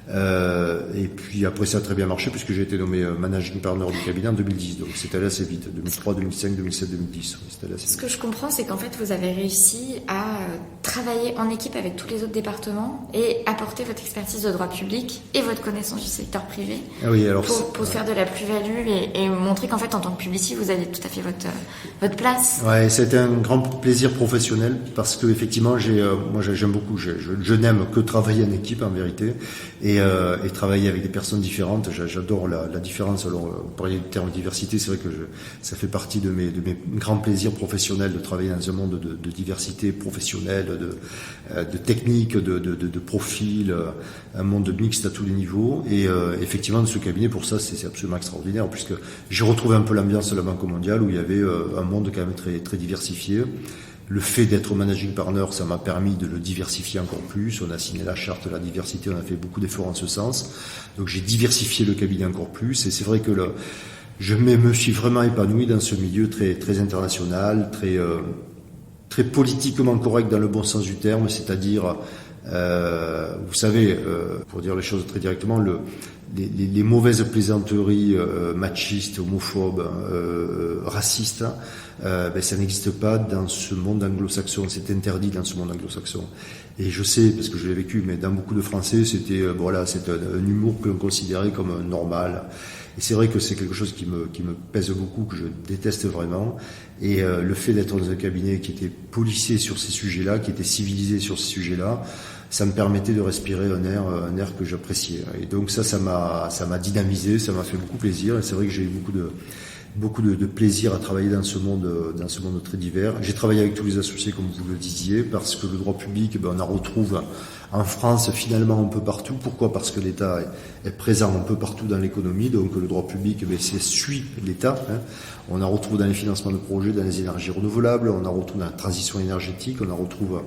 Et puis après ça a très bien marché puisque j'ai été nommé managing partner du cabinet en 2010. Donc c'était allé assez vite, 2003, 2005, 2007, 2010. C'était allé assez vite. Ce que je comprends, c'est qu'en fait vous avez réussi à travailler en équipe avec tous les autres départements et apporter votre expertise de droit public et votre connaissance du secteur privé pour faire de la plus-value et montrer qu'en fait en tant que publiciste vous avez tout à fait votre place. Ouais, c'était un grand plaisir professionnel parce que effectivement moi j'aime beaucoup, je n'aime que travailler en équipe en vérité et travailler avec des personnes différentes. J'adore la différence. Alors vous parliez du terme diversité, c'est vrai que ça fait partie de mes grands plaisirs professionnels de travailler dans un monde de diversité professionnelle, de techniques, de profils, un monde mixte à tous les niveaux. Et effectivement, ce cabinet, pour ça, c'est absolument extraordinaire, puisque j'ai retrouvé un peu l'ambiance de la Banque mondiale, où il y avait un monde quand même très, très diversifié. Le fait d'être managing partner, ça m'a permis de le diversifier encore plus. On a signé la charte de la diversité, on a fait beaucoup d'efforts en ce sens. Donc j'ai diversifié le cabinet encore plus. Et c'est vrai que je me suis vraiment épanoui dans ce milieu très, très international, très politiquement correct dans le bon sens du terme, c'est-à-dire, vous savez, pour dire les choses très directement, les mauvaises plaisanteries machistes, homophobes, racistes, ça n'existe pas dans ce monde anglo-saxon, c'est interdit dans ce monde anglo-saxon. Et je sais, parce que je l'ai vécu, mais dans beaucoup de Français, c'était un humour que l'on considérait comme normal. Et c'est vrai que c'est quelque chose qui me pèse beaucoup, que je déteste vraiment. Et le fait d'être dans un cabinet qui était policé sur ces sujets-là, qui était civilisé sur ces sujets-là, ça me permettait de respirer un air que j'appréciais. Et donc ça m'a dynamisé, ça m'a fait beaucoup plaisir. Et c'est vrai que j'ai eu beaucoup de plaisir à travailler dans ce monde très divers. J'ai travaillé avec tous les associés, comme vous le disiez, parce que le droit public, on en retrouve en France finalement un peu partout. Pourquoi ? Parce que l'État est présent un peu partout dans l'économie, donc le droit public suit l'État. On en retrouve dans les financements de projets, dans les énergies renouvelables, on en retrouve dans la transition énergétique, on en retrouve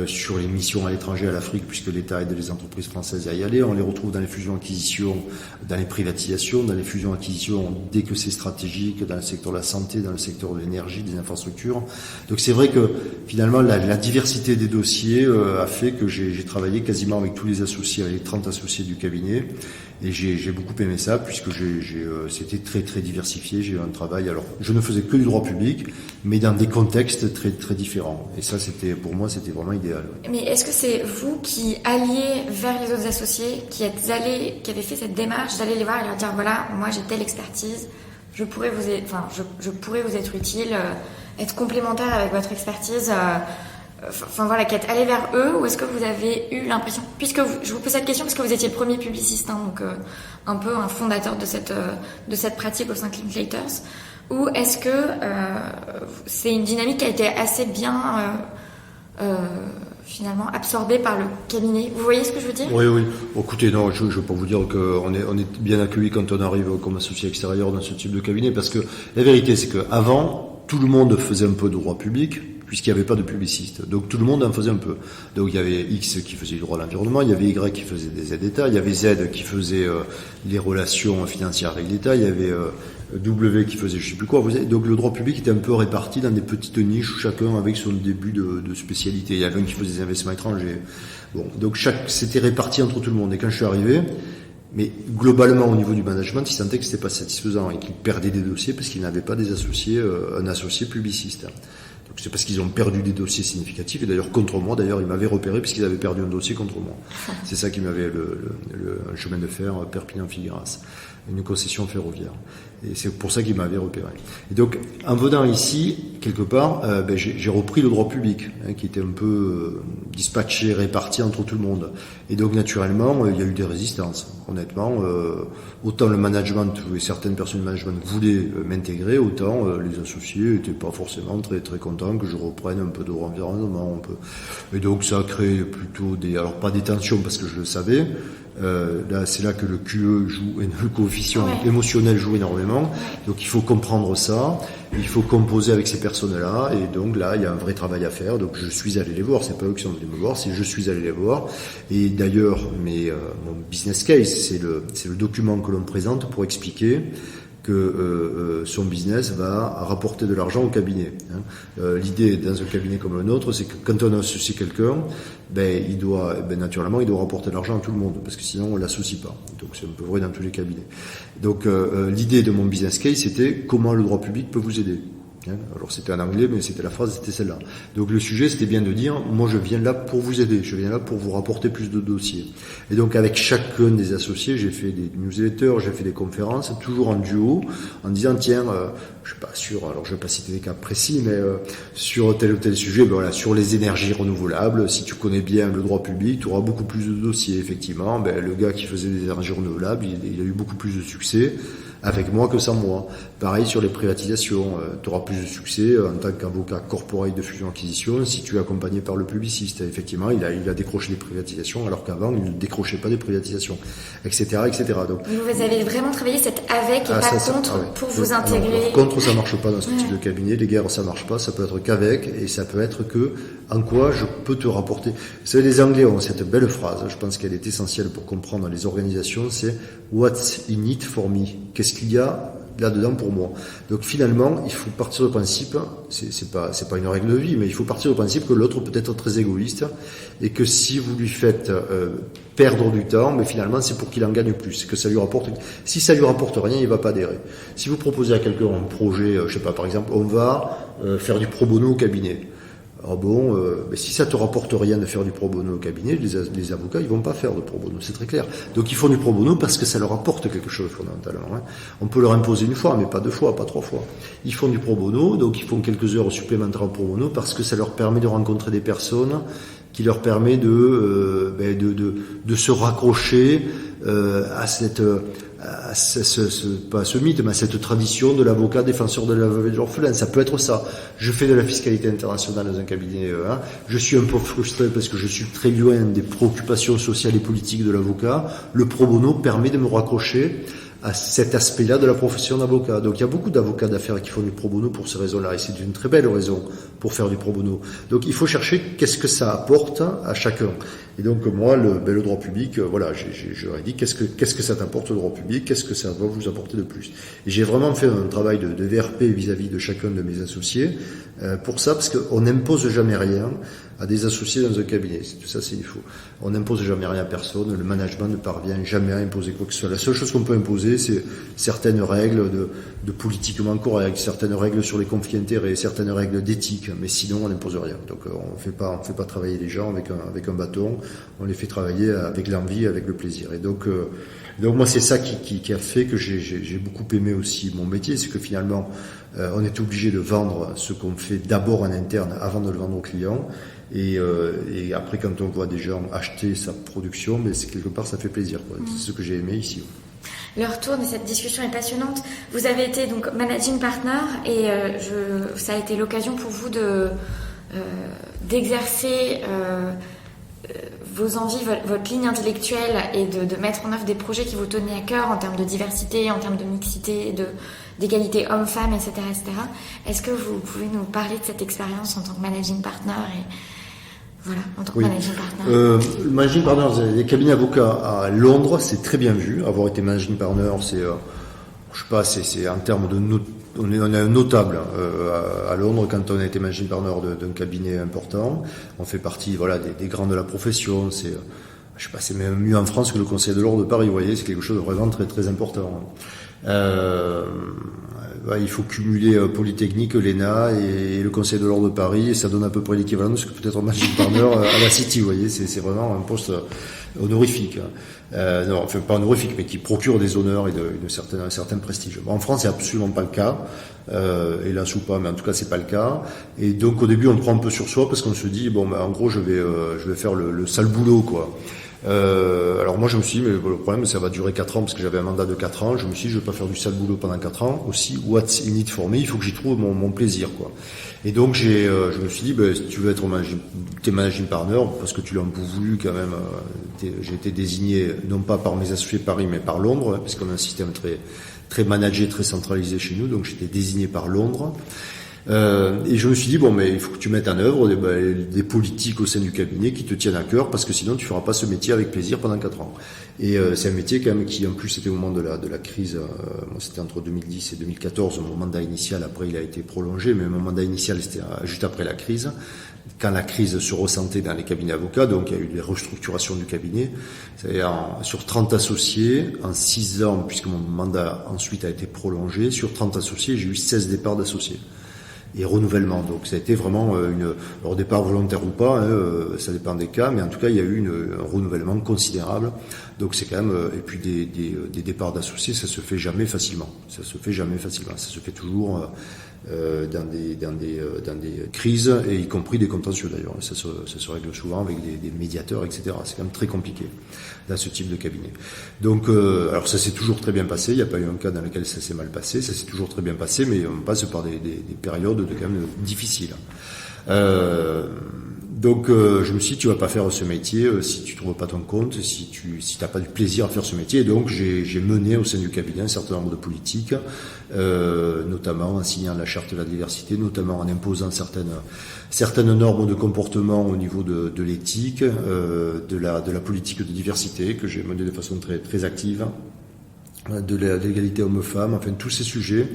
sur les missions à l'étranger, à l'Afrique, puisque l'État aide les entreprises françaises à y aller, on les retrouve dans les fusions-acquisitions, dans les privatisations, dans les fusions-acquisitions dès que c'est stratégique, dans le secteur de la santé, dans le secteur de l'énergie, des infrastructures. Donc c'est vrai que finalement la diversité des dossiers a fait que j'ai travaillé quasiment avec tous les associés, avec les 30 associés du cabinet, et j'ai beaucoup aimé ça, puisque c'était très très diversifié. J'ai eu un travail, alors je ne faisais que du droit public, mais dans des contextes très très différents. Et ça, pour moi, c'était vraiment idéal. Mais est-ce que c'est vous qui alliez vers les autres associés, qui avez fait cette démarche d'aller les voir et leur dire voilà, moi j'ai telle expertise, je pourrais vous être utile, être complémentaire avec votre expertise. Qui est allé vers eux, ou est-ce que vous avez eu l'impression, je vous pose cette question parce que vous étiez le premier publiciste, donc un peu un fondateur de cette pratique au sein de Linklaters, ou est-ce que c'est une dynamique qui a été assez bien finalement absorbée par le cabinet? Vous voyez ce que je veux dire? Oui. Écoutez, non, je ne veux pas vous dire qu'on est bien accueilli quand on arrive comme associé extérieur dans ce type de cabinet, parce que la vérité, c'est qu'avant, tout le monde faisait un peu de droit public, puisqu'il n'y avait pas de publiciste. Donc tout le monde en faisait un peu. Donc il y avait X qui faisait du droit à l'environnement, il y avait Y qui faisait des aides d'État, il y avait Z qui faisait les relations financières avec l'État, il y avait W qui faisait je sais plus quoi. Donc le droit public était un peu réparti dans des petites niches, chacun avec son début de spécialité. Il y avait un qui faisait des investissements étrangers. Bon, donc c'était réparti entre tout le monde. Et quand je suis arrivé, mais globalement au niveau du management, ils sentaient que c'était pas satisfaisant et qu'ils perdaient des dossiers parce qu'ils n'avaient pas des associés, un associé publiciste. Donc c'est parce qu'ils ont perdu des dossiers significatifs, et d'ailleurs contre moi, ils m'avaient repéré puisqu'ils avaient perdu un dossier contre moi. C'est ça qui m'avait un chemin de fer Perpignan-Figueras, une concession ferroviaire. Et c'est pour ça qu'ils m'avaient repéré. Et donc, en venant ici, quelque part, j'ai repris le droit public, qui était un peu dispatché, réparti entre tout le monde. Et donc, naturellement, il y a eu des résistances. Honnêtement, autant le management, certaines personnes du management voulaient m'intégrer, autant les associés n'étaient pas forcément très très contents que je reprenne un peu de droit environnement. Et donc, ça a créé plutôt alors pas des tensions parce que je le savais. Là, c'est là que le QE joue, et le coefficient émotionnel joue énormément. Donc il faut comprendre ça, il faut composer avec ces personnes-là, et donc là il y a un vrai travail à faire. Donc je suis allé les voir, c'est pas eux qui sont venus me voir, c'est je suis allé les voir. Et d'ailleurs, mon business case, c'est le document que l'on présente pour expliquer que son business va rapporter de l'argent au cabinet. L'idée dans un cabinet comme le nôtre, c'est que quand on associe quelqu'un, naturellement, il doit rapporter de l'argent à tout le monde, parce que sinon on l'associe pas. Donc c'est un peu vrai dans tous les cabinets. Donc l'idée de mon business case, c'était comment le droit public peut vous aider. Alors c'était en anglais, mais la phrase c'était celle-là. Donc le sujet c'était bien de dire, moi je viens là pour vous aider, je viens là pour vous rapporter plus de dossiers. Et donc avec chacun des associés, j'ai fait des newsletters, j'ai fait des conférences, toujours en duo, en disant tiens, je suis pas sûr, alors je vais pas citer des cas précis, mais sur tel ou tel sujet, sur les énergies renouvelables, si tu connais bien le droit public, tu auras beaucoup plus de dossiers. Effectivement, le gars qui faisait des énergies renouvelables, il a eu beaucoup plus de succès avec moi que sans moi. Pareil sur les privatisations, tu auras plus de succès en tant qu'avocat corporate de fusion-acquisition si tu es accompagné par le publiciste. Effectivement, il a décroché des privatisations alors qu'avant, il ne décrochait pas des privatisations, etc. etc. Donc, vous avez vraiment travaillé cette avec et pas contre pour vous intégrer. Alors, contre, ça marche pas dans ce type de cabinet. Les guerres, ça marche pas. Ça peut être qu'avec, et ça peut être que en quoi je peux te rapporter. Vous savez, les Anglais ont cette belle phrase, je pense qu'elle est essentielle pour comprendre les organisations, c'est « What's in it for me ?» Qu'est-ce qu'il y a là-dedans pour moi? Donc finalement, il faut partir du principe, c'est pas une règle de vie, mais il faut partir du principe que l'autre peut être très égoïste, et que si vous lui faites perdre du temps, mais finalement c'est pour qu'il en gagne plus, que ça lui rapporte. Si ça lui rapporte rien, il va pas adhérer. Si vous proposez à quelqu'un un projet, je sais pas, par exemple, on va faire du pro bono au cabinet. Ah bon, si ça te rapporte rien de faire du pro bono au cabinet, les avocats, ils vont pas faire de pro bono, c'est très clair. Donc ils font du pro bono parce que ça leur apporte quelque chose fondamentalement. On peut leur imposer une fois, mais pas 2 fois, pas 3 fois. Ils font du pro bono, donc ils font quelques heures supplémentaires en pro bono parce que ça leur permet de rencontrer des personnes, qui leur permet de se raccrocher à pas à ce mythe, mais à cette tradition de l'avocat défenseur de la veuve et de l'orphelin. Ça peut être ça. Je fais de la fiscalité internationale dans un cabinet. Je suis un peu frustré parce que je suis très loin des préoccupations sociales et politiques de l'avocat. Le pro bono permet de me raccrocher à cet aspect-là de la profession d'avocat. Donc il y a beaucoup d'avocats d'affaires qui font du pro bono pour ces raisons-là, et c'est une très belle raison pour faire du pro bono. Donc il faut chercher qu'est-ce que ça apporte à chacun. Et donc moi, le droit public, je leur ai dit qu'est-ce que ça t'apporte le droit public, qu'est-ce que ça va vous apporter de plus. Et j'ai vraiment fait un travail de VRP vis-à-vis de chacun de mes associés pour ça, parce qu'on n'impose jamais rien à des associés dans un cabinet. Tout ça, c'est il faut. On n'impose jamais rien à personne. Le management ne parvient jamais à imposer quoi que ce soit. La seule chose qu'on peut imposer, c'est certaines règles de politiquement correct, certaines règles sur les conflits d'intérêts, certaines règles d'éthique. Mais sinon, on n'impose rien. Donc, on fait pas travailler les gens avec un bâton. On les fait travailler avec l'envie, avec le plaisir. Et donc moi, c'est ça qui a fait que j'ai beaucoup aimé aussi mon métier, c'est que finalement, on est obligé de vendre ce qu'on fait d'abord en interne avant de le vendre aux clients. Et après, quand on voit des gens acheter sa production, mais c'est quelque part, ça fait plaisir, quoi. C'est ce que j'ai aimé ici. Le retour de cette discussion est passionnante. Vous avez été donc managing partner, et ça a été l'occasion pour vous d'exercer vos envies, votre ligne intellectuelle et de mettre en œuvre des projets qui vous tenaient à cœur en termes de diversité, en termes de mixité, d'égalité homme-femme, etc., etc. Est-ce que vous pouvez nous parler de cette expérience en tant que managing partner en tant que managing partner. Le managing partner, les cabinets avocats à Londres, c'est très bien vu. Avoir été managing partner, c'est en termes de on est un notable à Londres quand on a été managing partner d'un cabinet important. On fait partie des grands de la profession. C'est même mieux en France que le Conseil de l'Ordre de Paris. Vous voyez, c'est quelque chose de vraiment très très important. Il faut cumuler Polytechnique, l'ENA et le Conseil de l'Ordre de Paris, et ça donne à peu près l'équivalent de ce que peut être un managing partner à la City. Vous voyez, c'est vraiment un poste honorifique. Non, enfin pas honorifique, mais qui procure des honneurs et un certain prestige. En France, c'est absolument pas le cas. Hélas ou pas, mais en tout cas, c'est pas le cas. Et donc, au début, on prend un peu sur soi parce qu'on se dit, en gros, je vais faire le sale boulot, quoi. Alors moi je me suis dit, mais le problème ça va durer 4 ans parce que j'avais un mandat de 4 ans, je me suis dit je vais pas faire du sale boulot pendant 4 ans, aussi what's in it for me, il faut que j'y trouve mon plaisir, quoi. Et donc je me suis dit, si tu veux être t'es managing partner, parce que tu l'as un peu voulu quand même, j'ai été désigné non pas par mes associés Paris mais par Londres, parce qu'on a un système très, très managé, très centralisé chez nous, donc j'étais désigné par Londres. Et je me suis dit, mais il faut que tu mettes en œuvre des politiques au sein du cabinet qui te tiennent à cœur, parce que sinon tu feras pas ce métier avec plaisir pendant 4 ans. Et c'est un métier quand même qui, en plus, c'était au moment de la crise, c'était entre 2010 et 2014, mon mandat initial, après il a été prolongé, mais mon mandat initial c'était juste après la crise, quand la crise se ressentait dans les cabinets avocats, donc il y a eu des restructurations du cabinet. C'est-à-dire sur 30 associés, en 6 ans, puisque mon mandat ensuite a été prolongé, sur 30 associés, j'ai eu 16 départs d'associés. Et renouvellement. Donc ça a été vraiment alors départ volontaire ou pas, ça dépend des cas, mais en tout cas il y a eu un renouvellement considérable. Donc c'est quand même et puis des départs d'associés, ça se fait jamais facilement. Ça se fait toujours dans des crises, et y compris des contentieux d'ailleurs. Ça se règle souvent avec des médiateurs, etc. C'est quand même très compliqué dans ce type de cabinet. Donc alors ça s'est toujours très bien passé, il n'y a pas eu un cas dans lequel ça s'est mal passé, ça s'est toujours très bien passé, mais on passe par des périodes quand même difficiles. Donc je me suis dit, tu vas pas faire ce métier si tu trouves pas ton compte, si t'as pas du plaisir à faire ce métier. Et donc j'ai mené au sein du cabinet un certain nombre de politiques, notamment en signant la charte de la diversité, notamment en imposant certaines normes de comportement au niveau de l'éthique, de la politique de diversité que j'ai menée de façon très très active, de l'égalité homme-femme, enfin tous ces sujets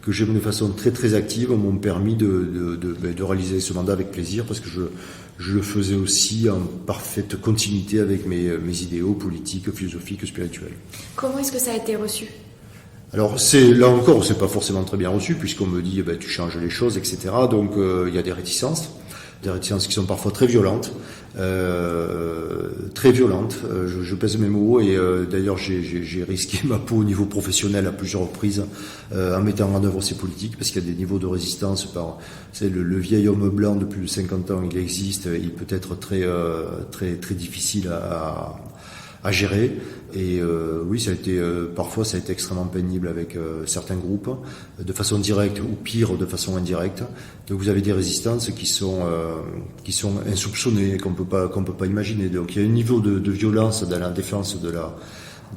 que j'ai mené de façon très très active m'ont permis de réaliser ce mandat avec plaisir, parce que je le faisais aussi en parfaite continuité avec mes idéaux politiques, philosophiques, spirituels. Comment est-ce que ça a été reçu ? Alors là encore, c'est pas forcément très bien reçu, puisqu'on me dit tu changes les choses, etc. Donc il y a des réticences qui sont parfois très violentes. Je pèse mes mots, et d'ailleurs j'ai risqué ma peau au niveau professionnel à plusieurs reprises en mettant en œuvre ces politiques, parce qu'il y a des niveaux de résistance. Le vieil homme blanc de plus de 50 ans, il existe, il peut être très très très difficile à gérer. Et oui, parfois ça a été extrêmement pénible avec certains groupes, de façon directe ou pire, de façon indirecte. Donc vous avez des résistances qui sont insoupçonnées, qu'on peut pas imaginer. Donc il y a un niveau de violence dans la défense de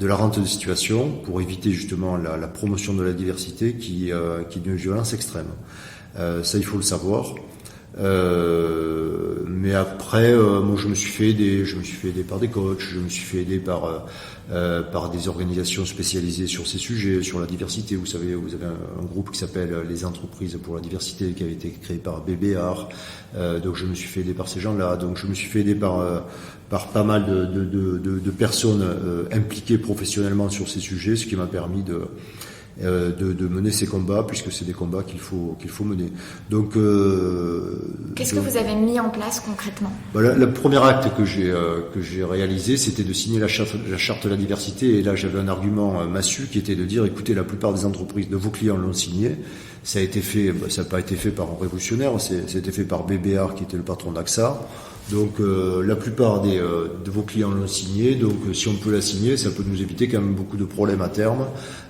la rente de situation, pour éviter justement la promotion de la diversité, qui est d'une violence extrême. Ça, il faut le savoir. Mais après, moi, je me suis fait aider par des coachs, je me suis fait aider par des organisations spécialisées sur ces sujets, sur la diversité. Vous savez, vous avez un groupe qui s'appelle les Entreprises pour la diversité, qui avait été créé par BBR. Donc, je me suis fait aider par ces gens-là. Donc, je me suis fait aider par pas mal de personnes impliquées professionnellement sur ces sujets, ce qui m'a permis de mener ces combats, puisque c'est des combats qu'il faut mener. Donc, qu'est-ce que vous avez mis en place concrètement ? Le premier acte que j'ai réalisé, c'était de signer la charte de la diversité. Et là, j'avais un argument massue qui était de dire, écoutez, la plupart des entreprises de vos clients l'ont signé. Ça a été fait, ça n'a pas été fait par un révolutionnaire, ça a été fait par BBR, qui était le patron d'AXA. Donc la plupart de vos clients l'ont signé, donc si on peut la signer, ça peut nous éviter quand même beaucoup de problèmes à terme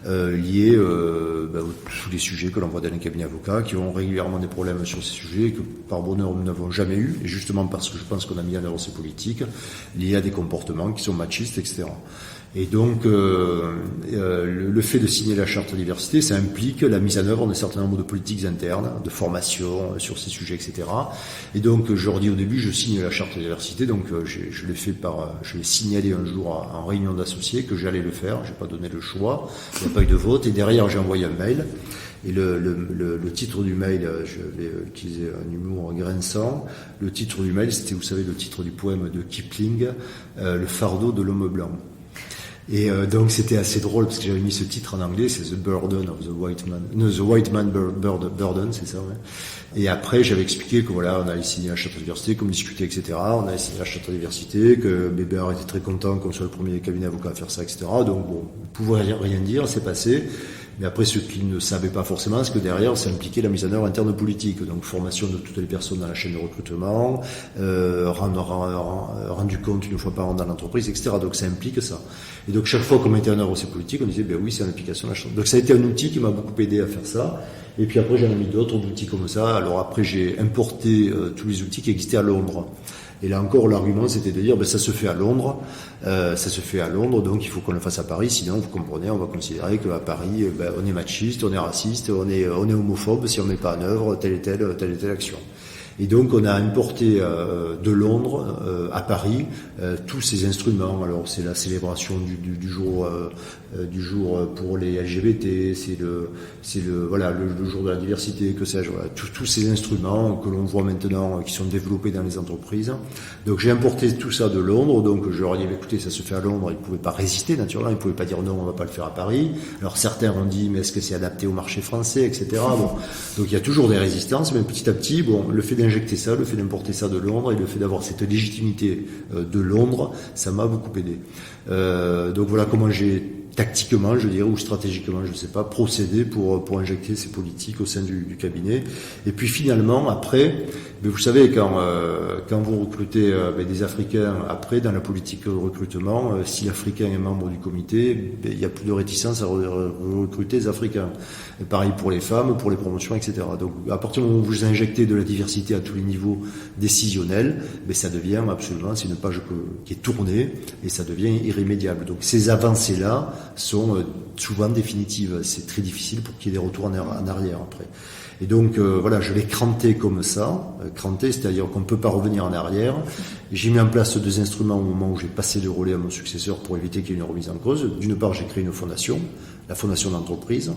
liés tous les sujets que l'on voit dans les cabinets avocats, qui ont régulièrement des problèmes sur ces sujets que par bonheur nous n'avons jamais eu, et justement parce que je pense qu'on a mis en œuvre ces politiques liées à des comportements qui sont machistes, etc. Et donc, le fait de signer la charte diversité, ça implique la mise en œuvre d'un certain nombre de politiques internes, de formation sur ces sujets, etc. Et donc, je leur dis au début, je signe la charte diversité. Donc, je l'ai signalé un jour en réunion d'associés que j'allais le faire. J'ai pas donné le choix. Il n'y a pas eu de vote. Et derrière, j'ai envoyé un mail. Et le titre du mail, je vais utiliser un humour grinçant. Le titre du mail, c'était, vous savez, le titre du poème de Kipling, Le fardeau de l'homme blanc. Et donc c'était assez drôle parce que j'avais mis ce titre en anglais, c'est The Burden of the White Man, no, The White Man Burden, c'est ça. Ouais. Et après j'avais expliqué que voilà, on allait signer la charte de diversité, comme discuté, etc. On allait signer la charte de diversité, que Bébert était très content qu'on soit le premier cabinet avocat à faire ça, etc. Donc bon, on pouvait rien dire, c'est passé. Mais après, ce qu'ils ne savaient pas forcément, c'est que derrière, ça impliquait la mise en œuvre interne politique. Donc, formation de toutes les personnes dans la chaîne de recrutement, rendu compte une fois par an dans l'entreprise, etc. Donc, ça implique ça. Et donc, chaque fois qu'on mettait en œuvre ces politiques, on disait, ben oui, c'est l'implication de la charte. Donc, ça a été un outil qui m'a beaucoup aidé à faire ça. Et puis après, j'en ai mis d'autres outils comme ça. Alors après, j'ai importé tous les outils qui existaient à Londres. Et là encore, l'argument, c'était de dire, ben, ça se fait à Londres, donc il faut qu'on le fasse à Paris, sinon, vous comprenez, on va considérer qu'à Paris, ben, on est machiste, on est raciste, on est homophobe si on ne met pas en œuvre telle et telle action. Et donc, on a importé de Londres à Paris tous ces instruments. Alors, c'est la célébration du jour pour les LGBT, c'est le jour de la diversité, que sais-je. Voilà, tous ces instruments que l'on voit maintenant, qui sont développés dans les entreprises. Donc, j'ai importé tout ça de Londres. Donc, je leur ai dit, écoutez, ça se fait à Londres. Ils ne pouvaient pas résister, naturellement. Ils ne pouvaient pas dire non, on ne va pas le faire à Paris. Alors, certains ont dit, mais est-ce que c'est adapté au marché français, etc. Bon, donc, il y a toujours des résistances, mais petit à petit, bon, le fait d'injecter ça, le fait d'importer ça de Londres et le fait d'avoir cette légitimité de Londres, ça m'a beaucoup aidé. Donc voilà comment j'ai tactiquement, je dirais, ou stratégiquement, je ne sais pas, procédé pour injecter ces politiques au sein du cabinet. Et puis finalement, après, vous savez, quand vous recrutez des Africains, après, dans la politique de recrutement, si l'Africain est membre du comité, il n'y a plus de réticence à recruter des Africains. Et pareil pour les femmes, pour les promotions, etc. Donc à partir du moment où vous injectez de la diversité à tous les niveaux décisionnels, ça devient absolument, c'est une page qui est tournée et ça devient irrémédiable. Donc ces avancées-là sont souvent définitives. C'est très difficile pour qu'il y ait des retours en arrière après. Et donc voilà, je l'ai cranté comme ça, c'est-à-dire qu'on ne peut pas revenir en arrière. J'ai mis en place 2 instruments au moment où j'ai passé le relais à mon successeur pour éviter qu'il y ait une remise en cause. D'une part, j'ai créé une fondation, la fondation d'entreprise,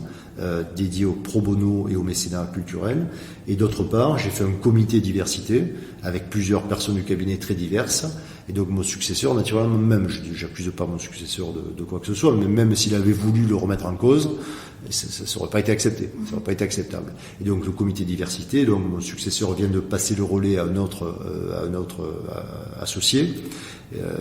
dédiée au pro bono et au mécénat culturel. Et d'autre part, j'ai fait un comité diversité avec plusieurs personnes du cabinet très diverses. Et donc mon successeur, naturellement, même, j'accuse pas mon successeur de quoi que ce soit, mais même s'il avait voulu le remettre en cause, ça n'aurait pas été accepté, ça n'aurait pas été acceptable. Et donc le comité diversité, donc mon successeur vient de passer le relais à un autre associé.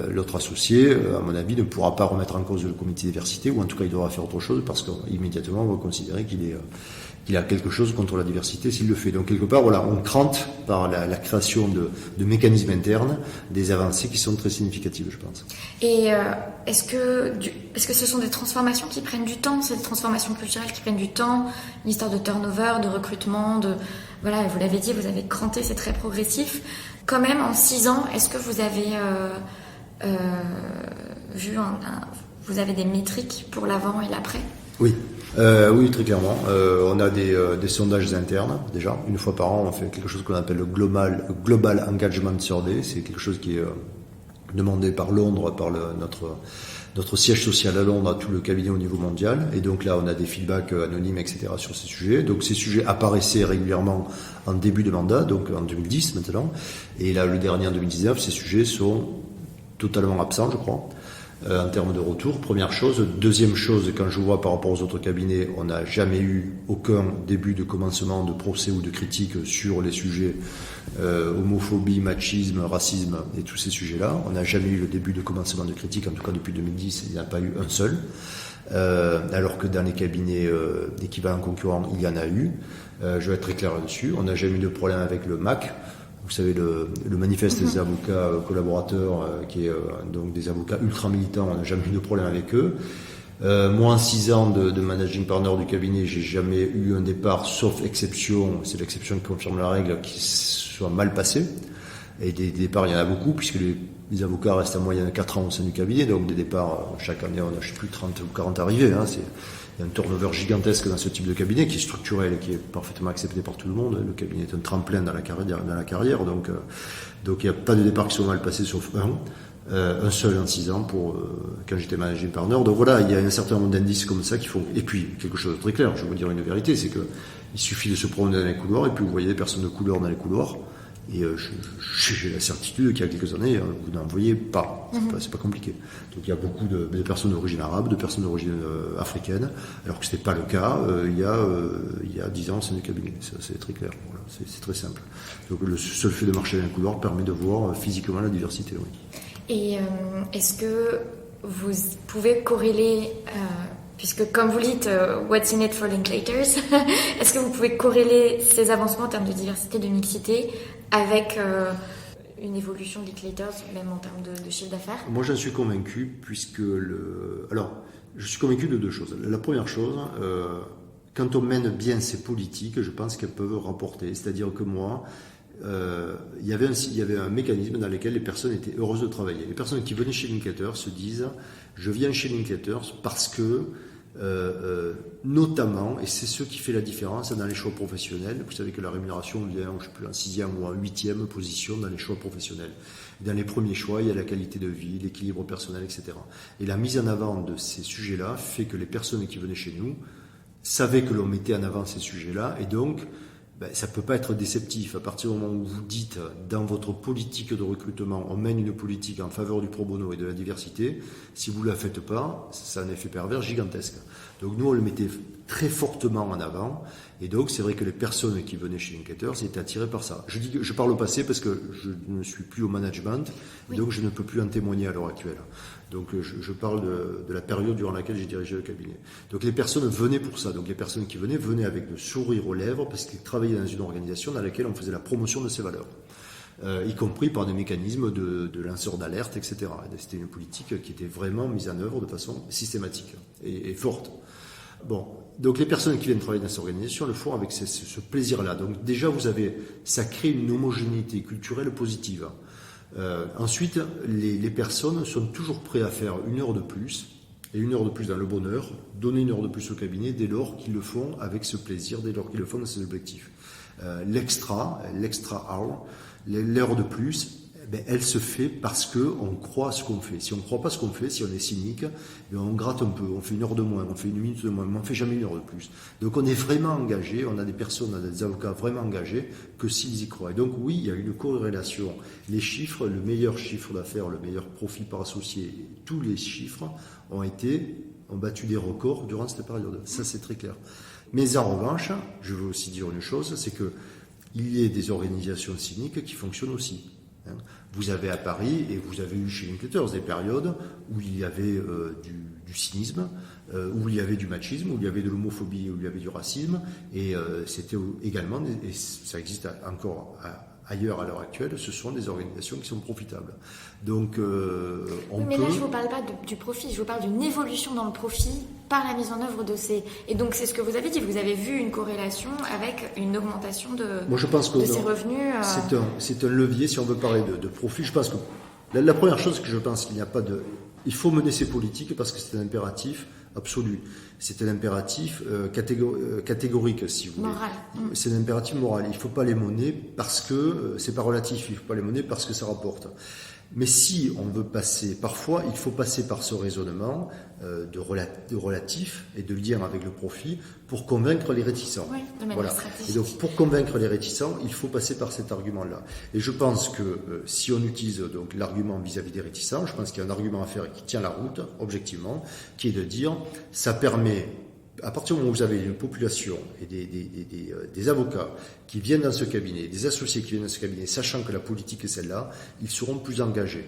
L'autre associé, à mon avis, ne pourra pas remettre en cause le comité diversité, ou en tout cas il devra faire autre chose, parce qu'immédiatement on va considérer qu'il a quelque chose contre la diversité s'il le fait. Donc quelque part, voilà, on crante par la création de mécanismes internes des avancées qui sont très significatives, je pense. Et est-ce que ce sont des transformations qui prennent du temps, ces transformations culturelles qui prennent du temps, une histoire de turnover, de recrutement, voilà, vous l'avez dit, vous avez cranté, c'est très progressif. Quand même, en 6 ans, est-ce que vous avez vous avez des métriques pour l'avant et l'après? Oui. Oui, très clairement. On a des sondages internes, déjà. Une fois par an, on fait quelque chose qu'on appelle le Global Engagement Survey. C'est quelque chose qui est demandé par Londres, par notre siège social à Londres, à tout le cabinet au niveau mondial. Et donc là, on a des feedbacks anonymes, etc. sur ces sujets. Donc ces sujets apparaissaient régulièrement en début de mandat, donc en 2010 maintenant. Et là, le dernier en 2019, ces sujets sont totalement absents, je crois. En termes de retour, première chose. Deuxième chose, quand je vois par rapport aux autres cabinets, on n'a jamais eu aucun début de commencement de procès ou de critique sur les sujets homophobie, machisme, racisme et tous ces sujets-là. On n'a jamais eu le début de commencement de critique, en tout cas depuis 2010, il n'y en a pas eu un seul. Alors que dans les cabinets d'équivalents concurrents, il y en a eu. Je vais être très clair là-dessus. On n'a jamais eu de problème avec le MAC. vous savez, le manifeste des avocats collaborateurs, qui est donc des avocats ultra militants, on n'a jamais eu de problème avec eux. Moi, en 6 ans de managing partner du cabinet, j'ai jamais eu un départ, sauf exception, c'est l'exception qui confirme la règle, qui soit mal passé. Et des départs, il y en a beaucoup, puisque les avocats restent en moyenne 4 ans au sein du cabinet, donc des départs, chaque année, on a, je sais plus, 30 ou 40 arrivées. Il y a un turnover gigantesque dans ce type de cabinet, qui est structurel et qui est parfaitement accepté par tout le monde. Le cabinet est un tremplin dans la carrière, donc il n'y a pas de départ qui soit mal passé, sauf un seul en 6 ans quand j'étais managing partner. Donc voilà, il y a un certain nombre d'indices comme ça qui font. Et puis quelque chose de très clair, je vais vous dire une vérité, c'est que il suffit de se promener dans les couloirs et puis vous voyez des personnes de couleur dans les couloirs. Et j'ai la certitude qu'il y a quelques années, vous n'en voyez pas. C'est pas compliqué. Donc il y a beaucoup de personnes d'origine arabe, de personnes d'origine africaine, alors que ce n'était pas le cas il y a 10 ans au sein du cabinet. C'est très clair. Voilà, c'est très simple. Donc le seul fait de marcher dans les couloirs permet de voir physiquement la diversité. Oui. Et est-ce que vous pouvez corréler, puisque comme vous dites, what's in it for Linklaters, est-ce que vous pouvez corréler ces avancements en termes de diversité, de mixité, avec une évolution de Linklaters, même en termes de chiffre d'affaires? Moi, j'en suis convaincu, Alors, je suis convaincu de 2 choses. La première chose, quand on mène bien ces politiques, je pense qu'elles peuvent rapporter. C'est-à-dire que moi, il y avait un mécanisme dans lequel les personnes étaient heureuses de travailler. Les personnes qui venaient chez Linklaters se disent « je viens chez Linklaters parce que notamment, et c'est ce qui fait la différence dans les choix professionnels, vous savez que la rémunération vient, je sais plus, en 6e ou en 8e position dans les choix professionnels. Dans les premiers choix, il y a la qualité de vie, l'équilibre personnel, etc. Et la mise en avant de ces sujets-là fait que les personnes qui venaient chez nous savaient que l'on mettait en avant ces sujets-là, et donc ça ne peut pas être déceptif. À partir du moment où vous dites, dans votre politique de recrutement, on mène une politique en faveur du pro bono et de la diversité, si vous ne la faites pas, ça a un effet pervers gigantesque. Donc nous, on le mettait très fortement en avant, et donc c'est vrai que les personnes qui venaient chez Linklaters étaient attirées par ça. Je parle au passé parce que je ne suis plus au management, oui. Donc je ne peux plus en témoigner à l'heure actuelle. Donc je parle de la période durant laquelle j'ai dirigé le cabinet. Donc les personnes venaient pour ça. Donc les personnes qui venaient avec le sourire aux lèvres parce qu'ils travaillaient dans une organisation dans laquelle on faisait la promotion de ces valeurs. Y compris par des mécanismes de lanceurs d'alerte, etc. C'était une politique qui était vraiment mise en œuvre de façon systématique et forte. Bon, donc les personnes qui viennent travailler dans cette organisation le font avec ce plaisir-là. Donc déjà, ça crée une homogénéité culturelle positive. Ensuite, les personnes sont toujours prêtes à faire 1 heure de plus, et 1 heure de plus dans le bonheur, donner 1 heure de plus au cabinet dès lors qu'ils le font avec ce plaisir, dès lors qu'ils le font dans ses objectifs. L'extra hour, l'heure de plus, elle se fait parce qu'on croit à ce qu'on fait. Si on ne croit pas à ce qu'on fait, si on est cynique, on gratte un peu, on fait 1 heure de moins, on fait 1 minute de moins, mais on ne fait jamais 1 heure de plus. Donc on est vraiment engagé, on a des avocats vraiment engagés que s'ils y croient. Et donc oui, il y a une corrélation. Les chiffres, le meilleur chiffre d'affaires, le meilleur profit par associé, tous les chiffres ont battu des records durant cette période. Ça, c'est très clair. Mais en revanche, je veux aussi dire une chose, c'est qu'il y a des organisations cyniques qui fonctionnent aussi. Vous avez à Paris, et vous avez eu chez Linklaters des périodes où il y avait du cynisme, où il y avait du machisme, où il y avait de l'homophobie, où il y avait du racisme, et c'était également, et ça existe encore ailleurs à l'heure actuelle, ce sont des organisations qui sont profitables. Donc, mais là, je ne vous parle pas du profit, je vous parle d'une évolution dans le profit par la mise en œuvre de ces... Et donc, c'est ce que vous avez dit, vous avez vu une corrélation avec une augmentation de ces revenus. C'est un levier, si on veut parler de profit. Je pense que la première chose que je pense qu'il n'y a pas de... Il faut mener ces politiques parce que c'est un impératif absolu. C'est un impératif catégorique, si vous voulez. Moral. C'est un impératif moral. Il ne faut pas les mener parce que c'est pas relatif. Il ne faut pas les mener parce que ça rapporte. Mais si on veut passer, parfois, il faut passer par ce raisonnement de relatif et de lien avec le profit pour convaincre les réticents. Oui, de manière stratégique. Et donc, pour convaincre les réticents, il faut passer par cet argument-là. Et je pense que si on utilise donc l'argument vis-à-vis des réticents, je pense qu'il y a un argument à faire qui tient la route, objectivement, qui est de dire, ça permet... À partir du moment où vous avez une population et des avocats qui viennent dans ce cabinet, des associés qui viennent dans ce cabinet, sachant que la politique est celle-là, ils seront plus engagés.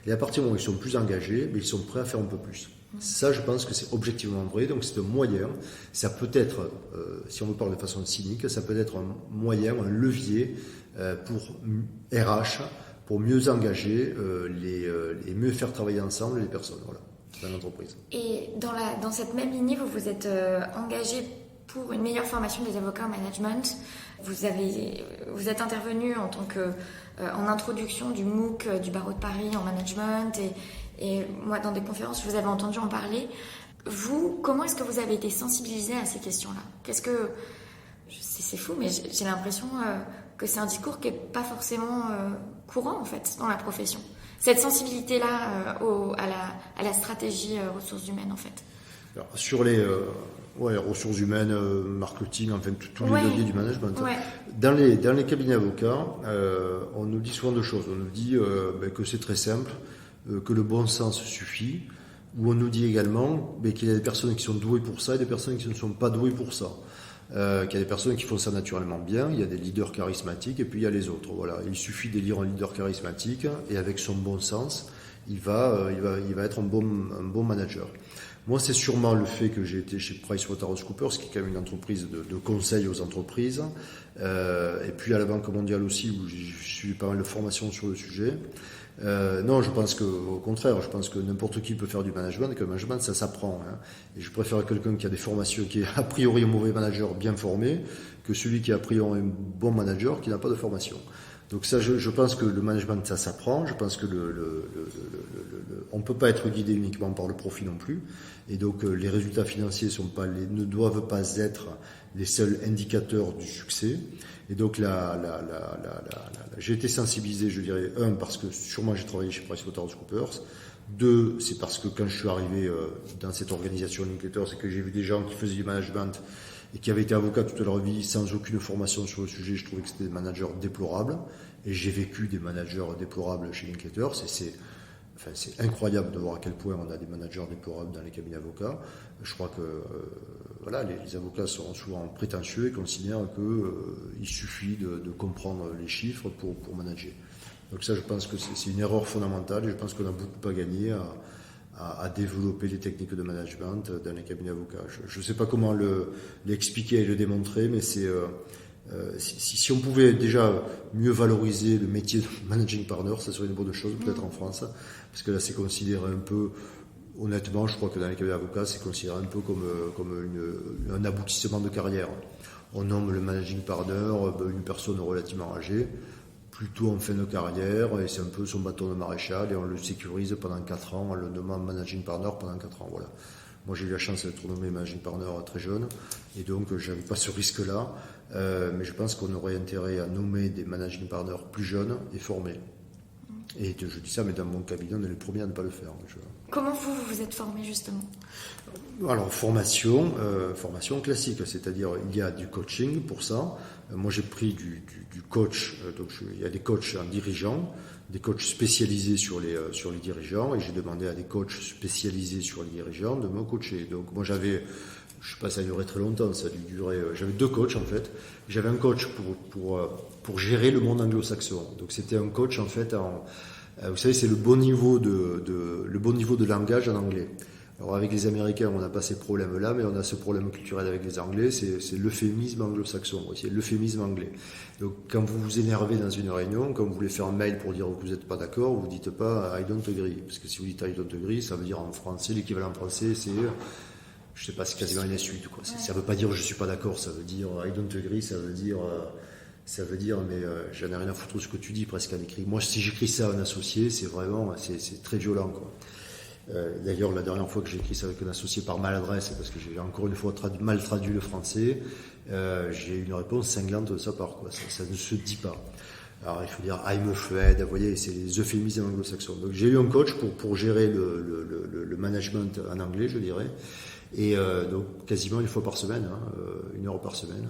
Et à partir du moment où ils sont plus engagés, ils sont prêts à faire un peu plus. Ça, je pense que c'est objectivement vrai. Donc, c'est un moyen. Ça peut être, si on veut parler de façon cynique, ça peut être un moyen, un levier pour RH, pour mieux engager et mieux faire travailler ensemble les personnes. Voilà, dans l'entreprise. Et dans cette même lignée, vous vous êtes engagé pour une meilleure formation des avocats en management. Vous êtes intervenu en introduction du MOOC du barreau de Paris en management et moi dans des conférences je vous avais entendu en parler. Vous, comment est-ce que vous avez été sensibilisé à ces questions-là? C'est fou, mais j'ai l'impression que c'est un discours qui n'est pas forcément courant en fait dans la profession. Cette sensibilité-là à la stratégie ressources humaines en fait. Alors, sur les ressources humaines, marketing, enfin tous les leviers du management. Ouais. Dans les cabinets avocats, on nous dit souvent deux choses. On nous dit que c'est très simple, que le bon sens suffit, ou on nous dit également qu'il y a des personnes qui sont douées pour ça et des personnes qui ne sont pas douées pour ça. Qu'il y a des personnes qui font ça naturellement bien, il y a des leaders charismatiques et puis il y a les autres. Voilà. Il suffit d'élire un leader charismatique et avec son bon sens, il va être un bon manager. Moi, c'est sûrement le fait que j'ai été chez PricewaterhouseCoopers, qui est quand même une entreprise de conseil aux entreprises, et puis à la Banque mondiale aussi, où j'ai suivi pas mal de formations sur le sujet. Non, je pense qu'au contraire, je pense que n'importe qui peut faire du management, et que le management, ça s'apprend. Hein. Et je préfère quelqu'un qui a des formations, qui est a priori un mauvais manager bien formé, que celui qui est a priori un bon manager qui n'a pas de formation. Donc ça, je pense que le management, ça s'apprend. Je pense que on ne peut pas être guidé uniquement par le profit non plus. Et donc les résultats financiers ne doivent pas être les seuls indicateurs du succès. Et donc j'ai été sensibilisé, je dirais, parce que sûrement j'ai travaillé chez PricewaterhouseCoopers. 2, c'est parce que quand je suis arrivé dans cette organisation Linklater, c'est que j'ai vu des gens qui faisaient du management et qui avaient été avocats toute leur vie sans aucune formation sur le sujet. Je trouvais que c'était des managers déplorables. Et j'ai vécu des managers déplorables chez Linklater. C'est incroyable de voir à quel point on a des managers déplorables dans les cabinets avocats. Je crois que les avocats sont souvent prétentieux et considèrent qu'il suffit de comprendre les chiffres pour manager. Donc ça, je pense que c'est une erreur fondamentale et je pense qu'on a beaucoup à gagner à développer les techniques de management dans les cabinets avocats. Je ne sais pas comment l'expliquer et le démontrer, mais c'est... Si on pouvait déjà mieux valoriser le métier de managing partner, ça serait une bonne chose peut-être en France, parce que là c'est considéré un peu, honnêtement je crois que dans les cabinets d'avocats c'est considéré un peu comme un aboutissement de carrière. On nomme le managing partner une personne relativement âgée, plutôt en fin de carrière, et c'est un peu son bâton de maréchal et on le sécurise pendant 4 ans, on le nomme managing partner pendant 4 ans. Voilà. Moi, j'ai eu la chance d'être nommé managing partner très jeune, et donc je n'avais pas ce risque-là. Mais je pense qu'on aurait intérêt à nommer des managing partners plus jeunes et formés. Et je dis ça, mais dans mon cabinet, on est les premiers à ne pas le faire. Comment vous êtes formé justement? Alors, formation classique, c'est-à-dire il y a du coaching pour ça. Moi, j'ai pris du coach, donc il y a des coachs en dirigeant, des coachs spécialisés sur les dirigeants, et j'ai demandé à des coachs spécialisés sur les dirigeants de me coacher. Donc moi je sais pas, ça a duré très longtemps, ça a dû durer, j'avais 2 coachs en fait. J'avais un coach pour gérer le monde anglo-saxon. Donc c'était un coach en fait vous savez, c'est le bon niveau de langage en anglais. Alors avec les Américains, on n'a pas ces problèmes-là, mais on a ce problème culturel avec les Anglais, c'est l'euphémisme anglo-saxon, c'est l'euphémisme anglais. Donc quand vous vous énervez dans une réunion, quand vous voulez faire un mail pour dire que vous n'êtes pas d'accord, vous ne dites pas « I don't agree », parce que si vous dites « I don't agree », ça veut dire en français, l'équivalent français, c'est, je sais pas, c'est quasiment une insulte, quoi. Ça ne veut pas dire « je ne suis pas d'accord », ça veut dire « I don't agree », ça veut dire mais j'en ai rien à foutre de ce que tu dis, presque à l'écrit. Moi, si j'écris ça à un associé, c'est très violent, quoi. D'ailleurs, la dernière fois que j'ai écrit ça avec un associé par maladresse, parce que j'ai encore une fois mal traduit le français, j'ai eu une réponse cinglante de sa part, quoi. Ça ne se dit pas. Alors il faut dire I'm afraid, vous voyez, c'est les euphémismes anglo-saxons. Donc j'ai eu un coach pour gérer le management en anglais, je dirais, et donc quasiment une fois par semaine, 1 heure par semaine.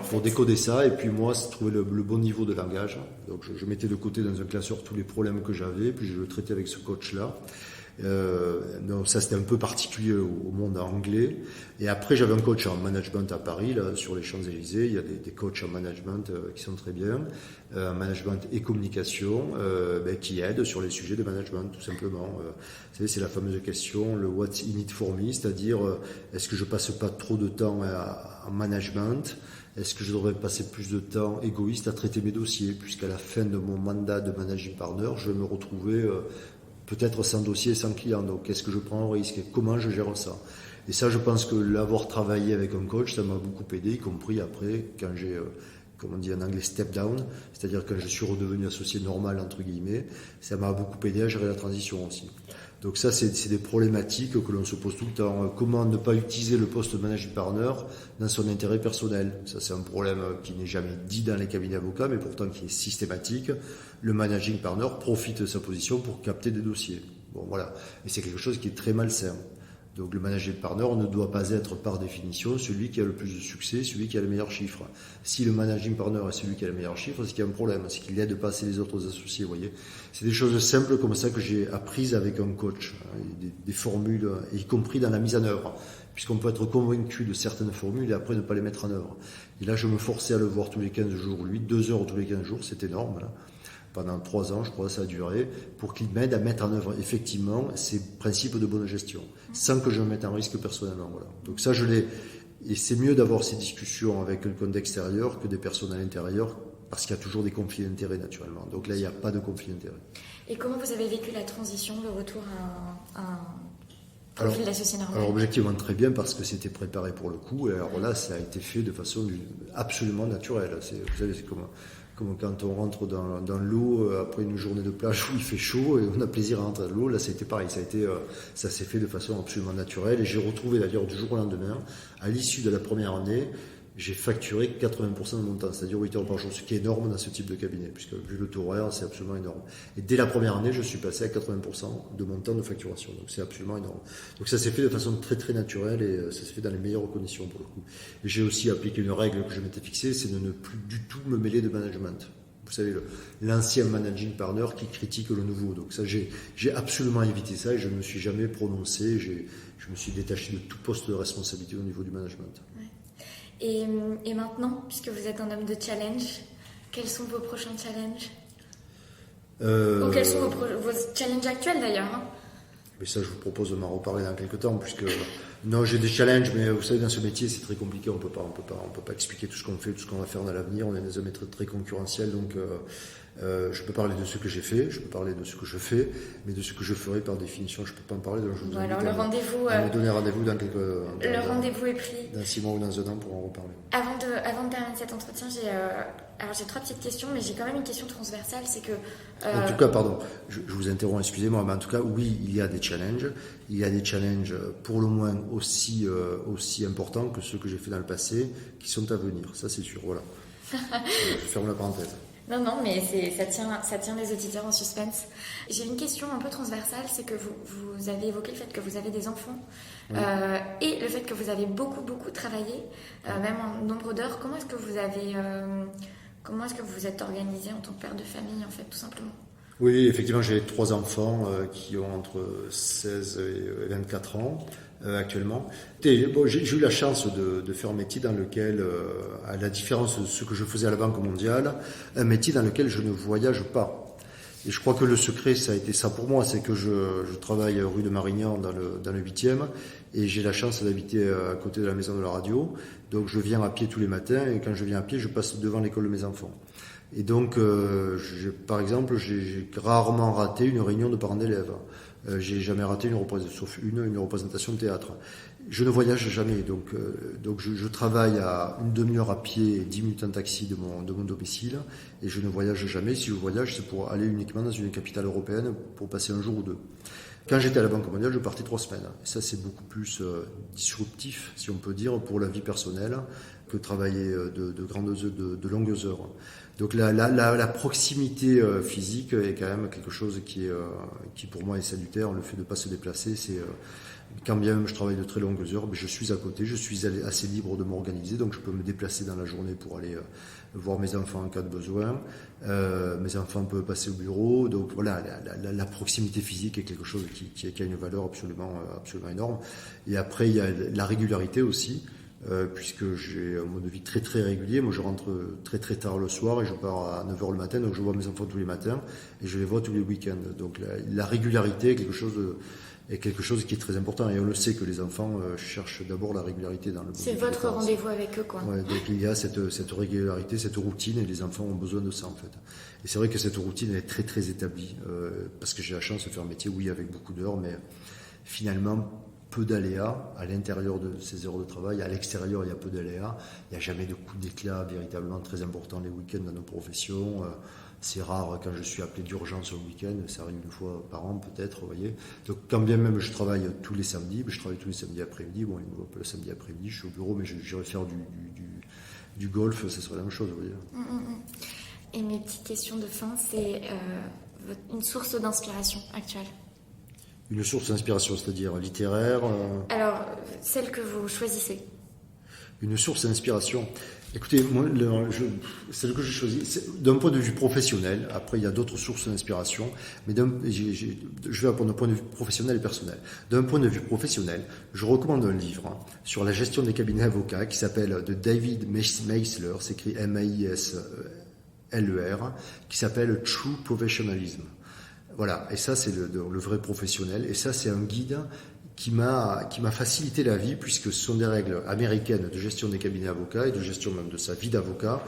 Pour décoder ça, et puis moi, c'est trouver le bon niveau de langage. Donc je mettais de côté dans un classeur tous les problèmes que j'avais, puis je le traitais avec ce coach-là. Donc ça, c'était un peu particulier au monde anglais. Et après, j'avais un coach en management à Paris, là, sur les Champs-Élysées. Il y a des coachs en management qui sont très bien, management et communication, qui aident sur les sujets de management, tout simplement. Vous savez, c'est la fameuse question, le what's in it for me, c'est-à-dire, est-ce que je passe pas trop de temps en management? Est-ce que je devrais passer plus de temps égoïste à traiter mes dossiers, puisqu'à la fin de mon mandat de managing partner, je vais me retrouver peut-être sans dossier, sans client. Donc, est-ce que je prends un risque et comment je gère ça? Et ça, je pense que l'avoir travaillé avec un coach, ça m'a beaucoup aidé, y compris après, quand j'ai, comme on dit en anglais, step down, c'est-à-dire quand je suis redevenu associé normal, entre guillemets, ça m'a beaucoup aidé à gérer la transition aussi. Donc ça, c'est des problématiques que l'on se pose tout le temps. Comment ne pas utiliser le poste de managing partner dans son intérêt personnel? Ça, c'est un problème qui n'est jamais dit dans les cabinets d'avocats, mais pourtant qui est systématique. Le managing partner profite de sa position pour capter des dossiers. Bon, voilà. Et c'est quelque chose qui est très malsain. Donc le managing partner ne doit pas être par définition celui qui a le plus de succès, celui qui a le meilleur chiffre. Si le managing partner est celui qui a le meilleur chiffre, c'est qu'il y a un problème, c'est qu'il aide pas les autres associés, vous voyez. C'est des choses simples comme ça que j'ai apprises avec un coach, des formules, y compris dans la mise en œuvre, puisqu'on peut être convaincu de certaines formules et après ne pas les mettre en œuvre. Et là, je me forçais à le voir tous les 15 jours, lui, 2 heures tous les 15 jours, c'est énorme, là. Pendant 3 ans, je crois, ça a duré, pour qu'il m'aide à mettre en œuvre effectivement ces principes de bonne gestion, sans que je me mette en risque personnellement. Voilà. Donc ça, je l'ai. Et c'est mieux d'avoir ces discussions avec quelqu'un d'extérieur que des personnes à l'intérieur, parce qu'il y a toujours des conflits d'intérêts, naturellement. Donc là, il n'y a pas de conflit d'intérêts. Et comment vous avez vécu la transition, le retour à un profil d'associé normal? Alors, objectivement, très bien, parce que c'était préparé pour le coup. Et alors là, ça a été fait de façon absolument naturelle. Vous savez, c'est comme quand on rentre dans l'eau après une journée de plage où il fait chaud et on a plaisir à rentrer dans l'eau. Là, ça a été pareil. Ça s'est fait de façon absolument naturelle. Et j'ai retrouvé d'ailleurs du jour au lendemain, à l'issue de la première année, j'ai facturé 80% de mon temps, c'est-à-dire 8 heures par jour, ce qui est énorme dans ce type de cabinet, puisque vu le taux horaire, c'est absolument énorme. Et dès la première année, je suis passé à 80% de mon temps de facturation, donc c'est absolument énorme. Donc ça s'est fait de façon très très naturelle et ça s'est fait dans les meilleures conditions pour le coup. Et j'ai aussi appliqué une règle que je m'étais fixée, c'est de ne plus du tout me mêler de management. Vous savez, l'ancien managing partner qui critique le nouveau. Donc ça, j'ai absolument évité ça et je ne me suis jamais prononcé. Je me suis détaché de tout poste de responsabilité au niveau du management. Ouais. Et maintenant, puisque vous êtes un homme de challenge, quels sont vos prochains challenges? Ou quels sont vos challenges actuels d'ailleurs, hein? Mais ça, je vous propose de m'en reparler dans quelques temps, puisque non, j'ai des challenges, mais vous savez, dans ce métier, c'est très compliqué. On peut pas expliquer tout ce qu'on fait, tout ce qu'on va faire dans l'avenir. On est dans un métier très concurrentiel, donc je peux parler de ce que j'ai fait, je peux parler de ce que je fais, mais de ce que je ferai, par définition, je peux pas en parler. Donc je vous invite alors à me donner rendez-vous dans quelques. Le rendez-vous est pris. Dans 6 mois ou dans 1 an pour en reparler. Avant de terminer cet entretien, j'ai 3 petites questions, mais j'ai quand même une question transversale, c'est que... En tout cas, pardon, je vous interromps, excusez-moi, mais en tout cas, oui, il y a des challenges. Il y a des challenges pour le moins aussi importants que ceux que j'ai fait dans le passé, qui sont à venir. Ça, c'est sûr, voilà. Je ferme la parenthèse. Non, mais ça tient les auditeurs en suspense. J'ai une question un peu transversale, c'est que vous avez évoqué le fait que vous avez des enfants et le fait que vous avez beaucoup travaillé, même en nombre d'heures. Comment est-ce que vous êtes organisé en tant que père de famille, en fait, tout simplement? Oui, effectivement, j'ai 3 enfants qui ont entre 16 et 24 ans actuellement. J'ai eu la chance de faire un métier dans lequel, à la différence de ce que je faisais à la Banque mondiale, un métier dans lequel je ne voyage pas. Et je crois que le secret, ça a été ça pour moi, c'est que je travaille rue de Marignan dans le 8e et j'ai la chance d'habiter à côté de la maison de la radio. Donc je viens à pied tous les matins et quand je viens à pied, je passe devant l'école de mes enfants. Et donc, par exemple, j'ai rarement raté une réunion de parents d'élèves. J'ai jamais raté une représentation de théâtre. Je ne voyage jamais, donc je travaille à une demi-heure à pied et 10 minutes en taxi de mon domicile, et je ne voyage jamais. Si je voyage, c'est pour aller uniquement dans une capitale européenne pour passer un jour ou 2. Quand j'étais à la Banque mondiale, je partais 3 semaines. Et ça, c'est beaucoup plus disruptif, si on peut dire, pour la vie personnelle, que travailler de longues heures. Donc la proximité physique est quand même quelque chose qui pour moi est salutaire. Le fait de ne pas se déplacer, Quand bien même je travaille de très longues heures, je suis à côté, je suis assez libre de m'organiser, donc je peux me déplacer dans la journée pour aller voir mes enfants en cas de besoin. Mes enfants peuvent passer au bureau, donc voilà, la proximité physique est quelque chose qui a une valeur absolument énorme. Et après, il y a la régularité aussi. Puisque j'ai un mode de vie très très régulier. Moi je rentre très très tard le soir et je pars à 9h le matin, donc je vois mes enfants tous les matins et je les vois tous les week-ends. Donc la régularité est quelque chose qui est très important, et on le sait que les enfants cherchent d'abord la régularité dans le mode de vie. C'est votre rendez-vous avec eux, quoi. Ouais, donc il y a cette régularité, cette routine, et les enfants ont besoin de ça en fait. Et c'est vrai que cette routine est très très établie, parce que j'ai la chance de faire un métier, oui, avec beaucoup d'heures, mais finalement peu d'aléas à l'intérieur de ces heures de travail. À l'extérieur, il y a peu d'aléas. Il n'y a jamais de coup d'éclat véritablement très important les week-ends dans nos professions. C'est rare quand je suis appelé d'urgence au week-end. Ça arrive une fois par an peut-être, vous voyez. Donc quand bien même je travaille tous les samedis, je travaille tous les samedis après-midi. Bon, le samedi après-midi, je suis au bureau, mais j'irai faire du golf, ça serait la même chose, vous voyez. Et mes petites questions de fin, c'est une source d'inspiration actuelle. Une source d'inspiration, c'est-à-dire littéraire. Alors, celle que vous choisissez. Une source d'inspiration. Écoutez, moi, celle que j'ai choisie, c'est d'un point de vue professionnel. Après, il y a d'autres sources d'inspiration, mais je vais d'un point de vue professionnel et personnel. D'un point de vue professionnel, je recommande un livre sur la gestion des cabinets avocats qui s'appelle de David Meisler, s'écrit Maisler, qui s'appelle True Professionalism. Voilà, et ça c'est le vrai professionnel, et ça c'est un guide qui m'a facilité la vie, puisque ce sont des règles américaines de gestion des cabinets avocats et de gestion même de sa vie d'avocat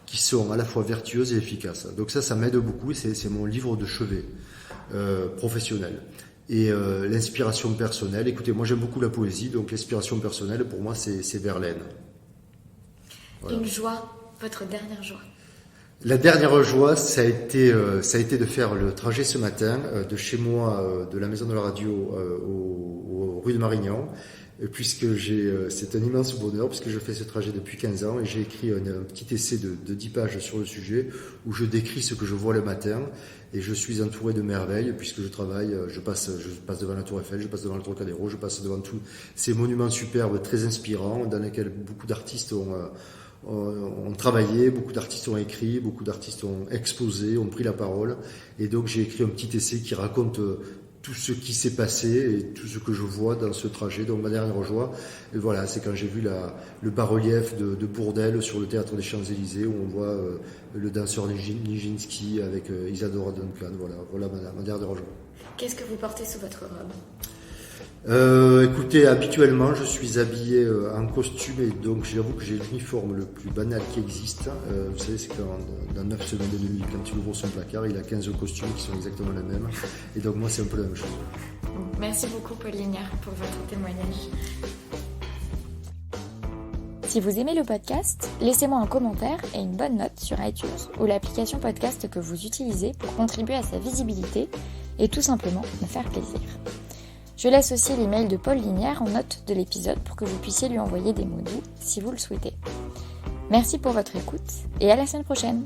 qui sont à la fois vertueuses et efficaces. Donc ça m'aide beaucoup, et c'est mon livre de chevet professionnel. Et l'inspiration personnelle, écoutez, moi j'aime beaucoup la poésie, donc l'inspiration personnelle pour moi c'est Verlaine. Voilà. Une joie, votre dernière joie. La dernière joie, ça a été de faire le trajet ce matin de chez moi, de la maison de la radio aux rue de Marignan, puisque c'est un immense bonheur, puisque je fais ce trajet depuis 15 ans, et j'ai écrit un petit essai de 10 pages sur le sujet, où je décris ce que je vois le matin, et je suis entouré de merveilles, puisque je travaille, je passe devant la Tour Eiffel, je passe devant le Trocadéro, je passe devant tous ces monuments superbes, très inspirants, dans lesquels beaucoup d'artistes ont travaillé, beaucoup d'artistes ont écrit, beaucoup d'artistes ont exposé, ont pris la parole, et donc j'ai écrit un petit essai qui raconte tout ce qui s'est passé et tout ce que je vois dans ce trajet. Donc ma dernière joie, et voilà, c'est quand j'ai vu le bas-relief de Bourdelle sur le théâtre des Champs-Élysées, où on voit le danseur Nijinsky avec Isadora Duncan. Voilà ma dernière joie. Qu'est-ce que vous portez sous votre robe ? Écoutez, habituellement je suis habillé en costume, et donc j'avoue que j'ai l'uniforme le plus banal qui existe. Vous savez, c'est quand dans 9 secondes et demie, quand il ouvre son placard, il a 15 costumes qui sont exactement les mêmes, et donc moi c'est un peu la même chose. Merci beaucoup Paul Lignard pour votre témoignage. Si vous aimez le podcast, laissez-moi un commentaire et une bonne note sur iTunes ou l'application podcast que vous utilisez pour contribuer à sa visibilité et tout simplement me faire plaisir. Je laisse aussi l'email de Paul Lignard en note de l'épisode pour que vous puissiez lui envoyer des mots doux si vous le souhaitez. Merci pour votre écoute et à la semaine prochaine.